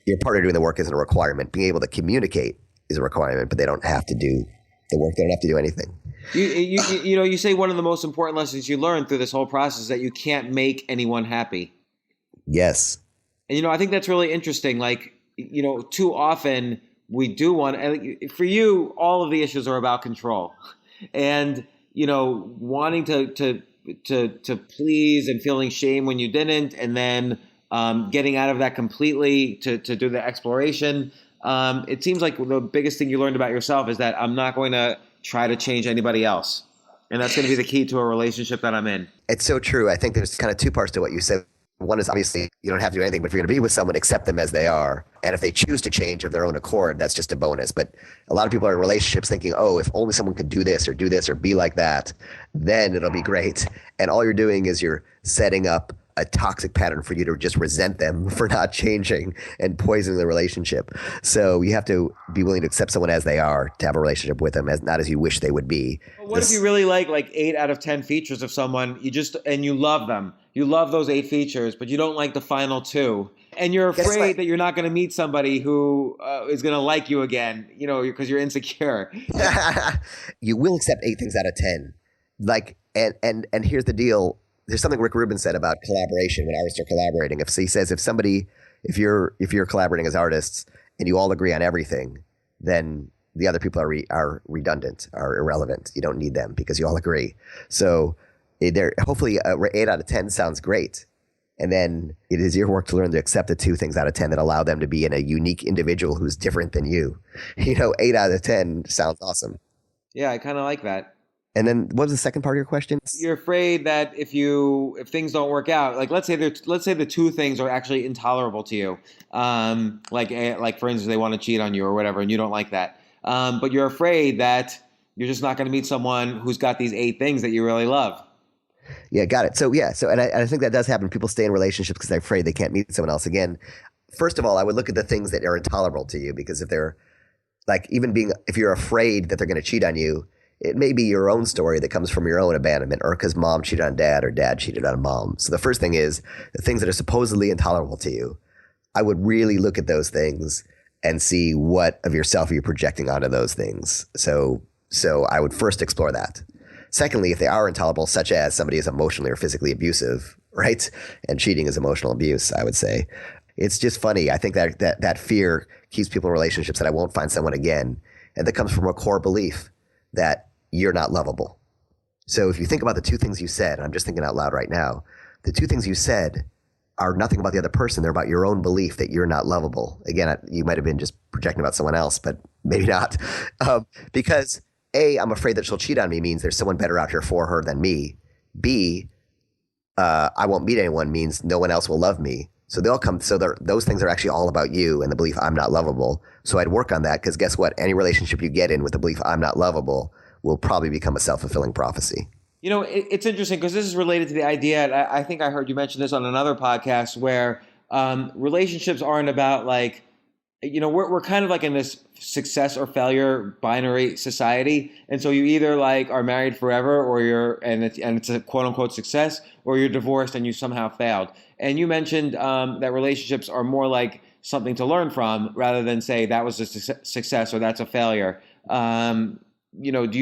your partner doing the work isn't a requirement. Being able to communicate is a requirement, but they don't have to do the work. They don't have to do anything. You say one of the most important lessons you learned through this whole process is that you can't make anyone happy. Yes. And, I think that's really interesting. Like, too often we do want, and for you, all of the issues are about control and, wanting to please and feeling shame when you didn't. And then getting out of that completely to do the exploration. It seems like the biggest thing you learned about yourself is that I'm not going to try to change anybody else. And that's going to be the key to a relationship that I'm in. It's so true. I think there's kind of two parts to what you said. One is obviously you don't have to do anything, but if you're going to be with someone, accept them as they are. And if they choose to change of their own accord, that's just a bonus. But a lot of people are in relationships thinking, oh, if only someone could do this or be like that, then it'll be great. And all you're doing is you're setting up a toxic pattern for you to just resent them for not changing and poisoning the relationship. So you have to be willing to accept someone as they are, to have a relationship with them, as not as you wish they would be. But what if you really like 8 out of 10 features of someone, and you love them, you love those 8 features, but you don't like the final 2, and you're afraid that you're not going to meet somebody who is going to like you again, because you're insecure. You will accept 8 things out of 10. Like, and here's the deal. There's something Rick Rubin said about collaboration when artists are collaborating. He says if you're collaborating as artists and you all agree on everything, then the other people are redundant, are irrelevant. You don't need them because you all agree. So hopefully 8 out of 10 sounds great. And then it is your work to learn to accept the 2 things out of 10 that allow them to be in a unique individual who's different than you. 8 out of 10 sounds awesome. Yeah, I kind of like that. And then what was the second part of your question? You're afraid that if things don't work out, like let's say the 2 things are actually intolerable to you, like for instance they want to cheat on you or whatever, and you don't like that, but you're afraid that you're just not going to meet someone who's got these 8 things that you really love. Yeah, got it. So I think that does happen. People stay in relationships because they're afraid they can't meet someone else again. First of all, I would look at the things that are intolerable to you, because if they're like if you're afraid that they're going to cheat on you, it may be your own story that comes from your own abandonment, or because mom cheated on dad or dad cheated on mom. So the first thing is the things that are supposedly intolerable to you. I would really look at those things and see what of yourself are you projecting onto those things. So I would first explore that. Secondly, if they are intolerable, such as somebody is emotionally or physically abusive, right? And cheating is emotional abuse, I would say. It's just funny. I think that fear keeps people in relationships that I won't find someone again. And that comes from a core belief that you're not lovable. So if you think about the 2 things you said, and I'm just thinking out loud right now, the 2 things you said are nothing about the other person. They're about your own belief that you're not lovable. Again, you might have been just projecting about someone else, but maybe not. Because A, I'm afraid that she'll cheat on me means there's someone better out here for her than me. B, I won't meet anyone means no one else will love me. So they'll come. So those things are actually all about you and the belief I'm not lovable. So I'd work on that, because guess what? Any relationship you get in with the belief I'm not lovable will probably become a self-fulfilling prophecy. It's interesting because this is related to the idea. I think I heard you mention this on another podcast where relationships aren't about like, we're kind of like in this success or failure binary society, and so you either like are married forever, or it's a quote unquote success, or you're divorced and you somehow failed. And you mentioned that relationships are more like something to learn from rather than say that was a success or that's a failure. Do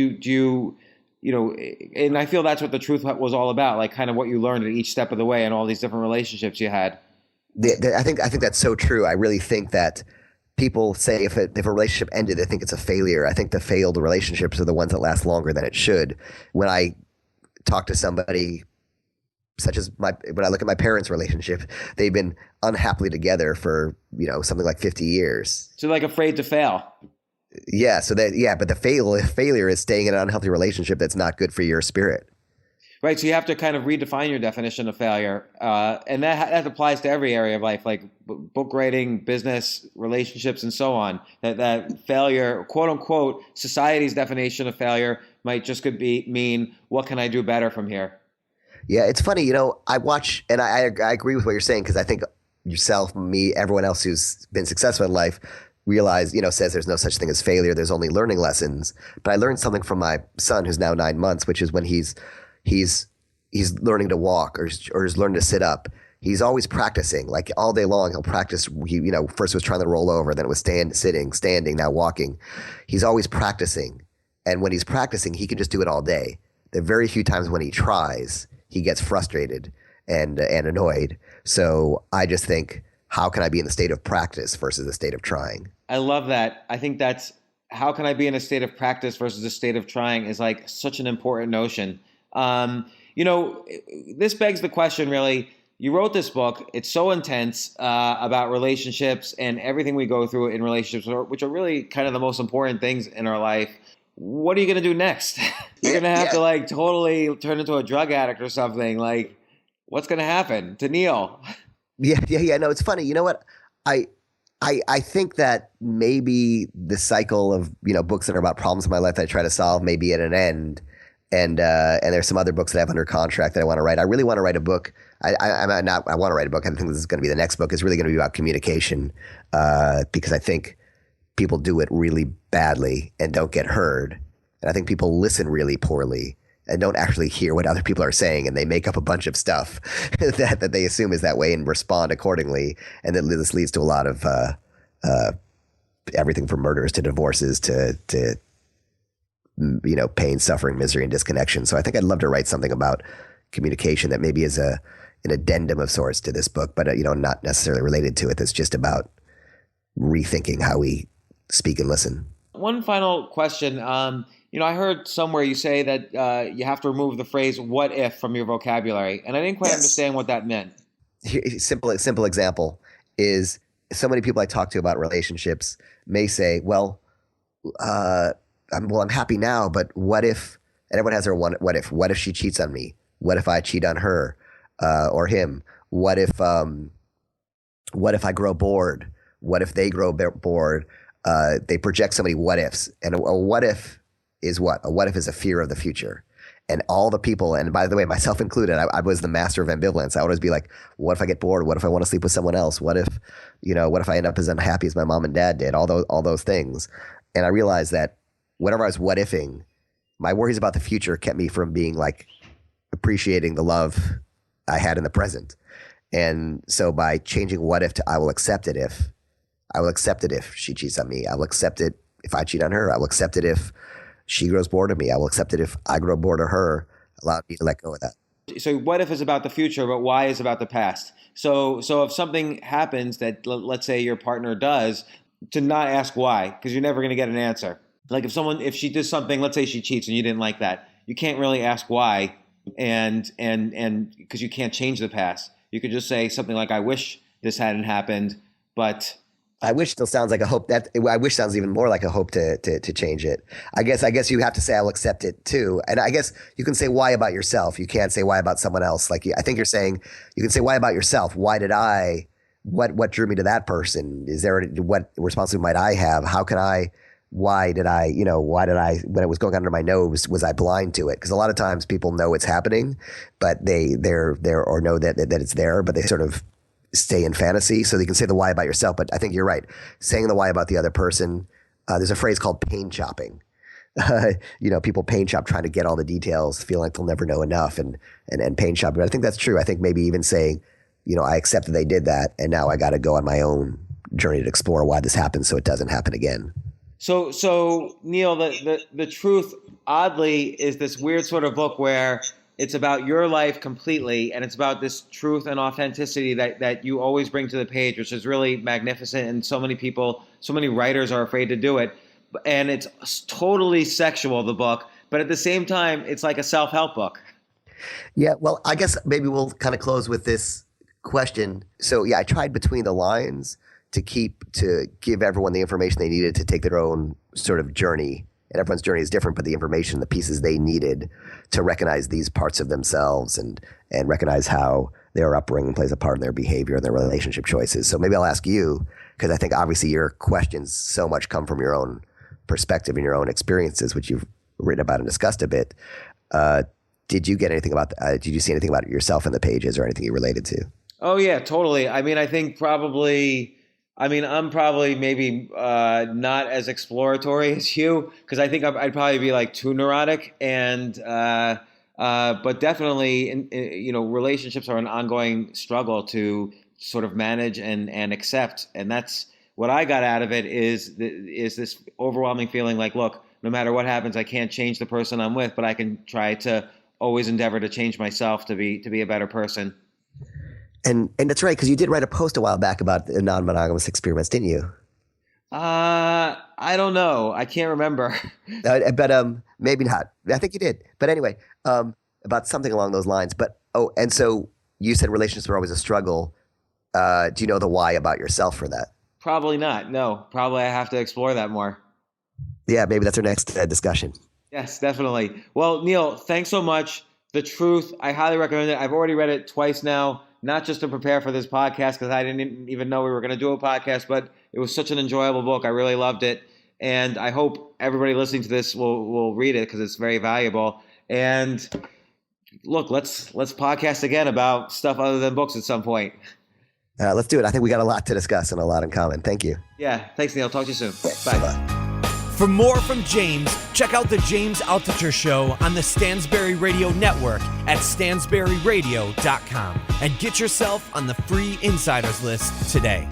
you and I feel that's what the truth was all about, like kind of what you learned at each step of the way and all these different relationships you had. I think that's so true. I really think that people say if a relationship ended, they think it's a failure. I think the failed relationships are the ones that last longer than it should. When I talk to somebody, such as when I look at my parents' relationship, they've been unhappily together for something like 50 years. So like afraid to fail. Yeah. But the failure is staying in an unhealthy relationship that's not good for your spirit. Right. So you have to kind of redefine your definition of failure. And that applies to every area of life, like book writing, business, relationships, and so on. That failure, quote unquote, society's definition of failure might just mean, what can I do better from here? Yeah. It's funny, I watch, and I agree with what you're saying, because I think yourself, me, everyone else who's been successful in life says there's no such thing as failure. There's only learning lessons. But I learned something from my son, who's now 9 months, which is when he's learning to walk or he's learning to sit up. He's always practicing, like all day long. He'll practice. First it was trying to roll over, then it was sitting, standing, now walking. He's always practicing. And when he's practicing, he can just do it all day. There are very few times when he tries, he gets frustrated and annoyed. So I just think, how can I be in the state of practice versus the state of trying? I love that. I think that's how can I be in a state of practice versus a state of trying is like such an important notion. This begs the question, really. You wrote this book. It's so intense about relationships and everything we go through in relationships, which are really kind of the most important things in our life. What are you going to do next? You're going to have to like totally turn into a drug addict or something. Like, what's going to happen to Neil? Yeah. No, it's funny. You know what? I think that maybe the cycle of, books that are about problems in my life that I try to solve may be at an end. And there's some other books that I have under contract that I want to write. I really want to write a book. I want to write a book. I think this is going to be the next book. It's really going to be about communication, because I think people do it really badly and don't get heard. And I think people listen really poorly and don't actually hear what other people are saying, and they make up a bunch of stuff that they assume is that way and respond accordingly. And then this leads to a lot of everything from murders to divorces to pain, suffering, misery, and disconnection. So I think I'd love to write something about communication that maybe is an addendum of sorts to this book, but not necessarily related to it. That's just about rethinking how we speak and listen. One final question. I heard somewhere you say that you have to remove the phrase "what if" from your vocabulary, and I didn't quite understand what that meant. Simple example is so many people I talk to about relationships may say, well, I'm happy now, but what if? And everyone has their one. What if? What if she cheats on me? What if I cheat on her or him? What if I grow bored? What if they grow bored? They project so many what ifs, and a what if is what? A what if is a fear of the future. And all the people, and by the way, myself included, I was the master of ambivalence. I would always be like, what if I get bored? What if I want to sleep with someone else? What if I end up as unhappy as my mom and dad did? All those things. And I realized that whenever I was what ifing, my worries about the future kept me from being like appreciating the love I had in the present. And so by changing what if to I will accept it if she cheats on me. I will accept it if I cheat on her. I will accept it if she grows bored of me. I will accept it if I grow bored of her. Allow me to let go of that. So what if is about the future, but why is about the past? So if something happens that, let's say your partner does, to not ask why, because you're never going to get an answer. Like if she does something, let's say she cheats and you didn't like that, you can't really ask why, and because you can't change the past. You could just say something like, I wish this hadn't happened, but I wish still sounds like a hope. That I wish sounds even more like a hope to change it. I guess you have to say I'll accept it too. And I guess you can say why about yourself. You can't say why about someone else. Like I think you're saying you can say why about yourself. Why did I? What drew me to that person? Is there what responsibility might I have? How can I? Why did I? When it was going under my nose, was I blind to it? Because a lot of times people know it's happening, but they're or know that it's there, but they sort of stay in fantasy. So you can say the why about yourself, but I think you're right. Saying the why about the other person, there's a phrase called pain chopping. People pain chop trying to get all the details, feel like they'll never know enough and pain chopping. But I think that's true. I think maybe even saying, I accept that they did that, and now I got to go on my own journey to explore why this happened so it doesn't happen again. So Neil, the truth, oddly, is this weird sort of book where it's about your life completely, and it's about this truth and authenticity that you always bring to the page, which is really magnificent. And so many writers are afraid to do it. And it's totally sexual, the book, but at the same time, it's like a self-help book. Yeah, well, I guess maybe we'll kind of close with this question. So yeah, I tried between the lines to give everyone the information they needed to take their own sort of journey. And everyone's journey is different, but the information, the pieces they needed to recognize these parts of themselves and recognize how their upbringing plays a part in their behavior and their relationship choices. So maybe I'll ask you, because I think obviously your questions so much come from your own perspective and your own experiences, which you've written about and discussed a bit. Did you get anything did you see anything about yourself in the pages or anything you related to? Oh yeah, totally. I mean, I'm probably maybe not as exploratory as you, because I think I'd probably be like too neurotic, but definitely, relationships are an ongoing struggle to sort of manage and accept, and that's what I got out of it is this overwhelming feeling like, look, no matter what happens, I can't change the person I'm with, but I can try to always endeavor to change myself to be a better person. And that's right, because you did write a post a while back about the non-monogamous experiments, didn't you? I don't know. I can't remember. But maybe not. I think you did. But anyway, about something along those lines. But and so you said relationships are always a struggle. Do you know the why about yourself for that? Probably not. No. Probably I have to explore that more. Yeah, maybe that's our next discussion. Yes, definitely. Well, Neil, thanks so much. The Truth, I highly recommend it. I've already read it twice now. Not just to prepare for this podcast, because I didn't even know we were going to do a podcast, but it was such an enjoyable book. I really loved it. And I hope everybody listening to this will read it because it's very valuable. And look, let's podcast again about stuff other than books at some point. Let's do it. I think we got a lot to discuss and a lot in common. Thank you. Yeah. Thanks, Neil. Talk to you soon. Okay, Bye. For more from James, check out the James Altucher Show on the Stansberry Radio Network at stansberryradio.com and get yourself on the free insiders list today.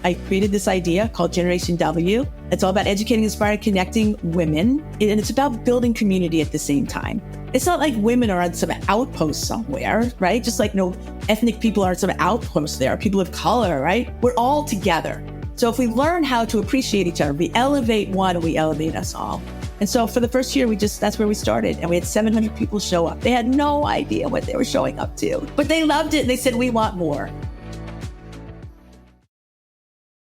I created this idea called Generation W. It's all about educating, inspiring, connecting women. And it's about building community at the same time. It's not like women are on some outpost somewhere, right? Just like no ethnic people are on some outpost there, people of color, right? We're all together. So if we learn how to appreciate each other, we elevate one, we elevate us all. And so for the first year, that's where we started. And we had 700 people show up. They had no idea what they were showing up to, but they loved it. They said, we want more.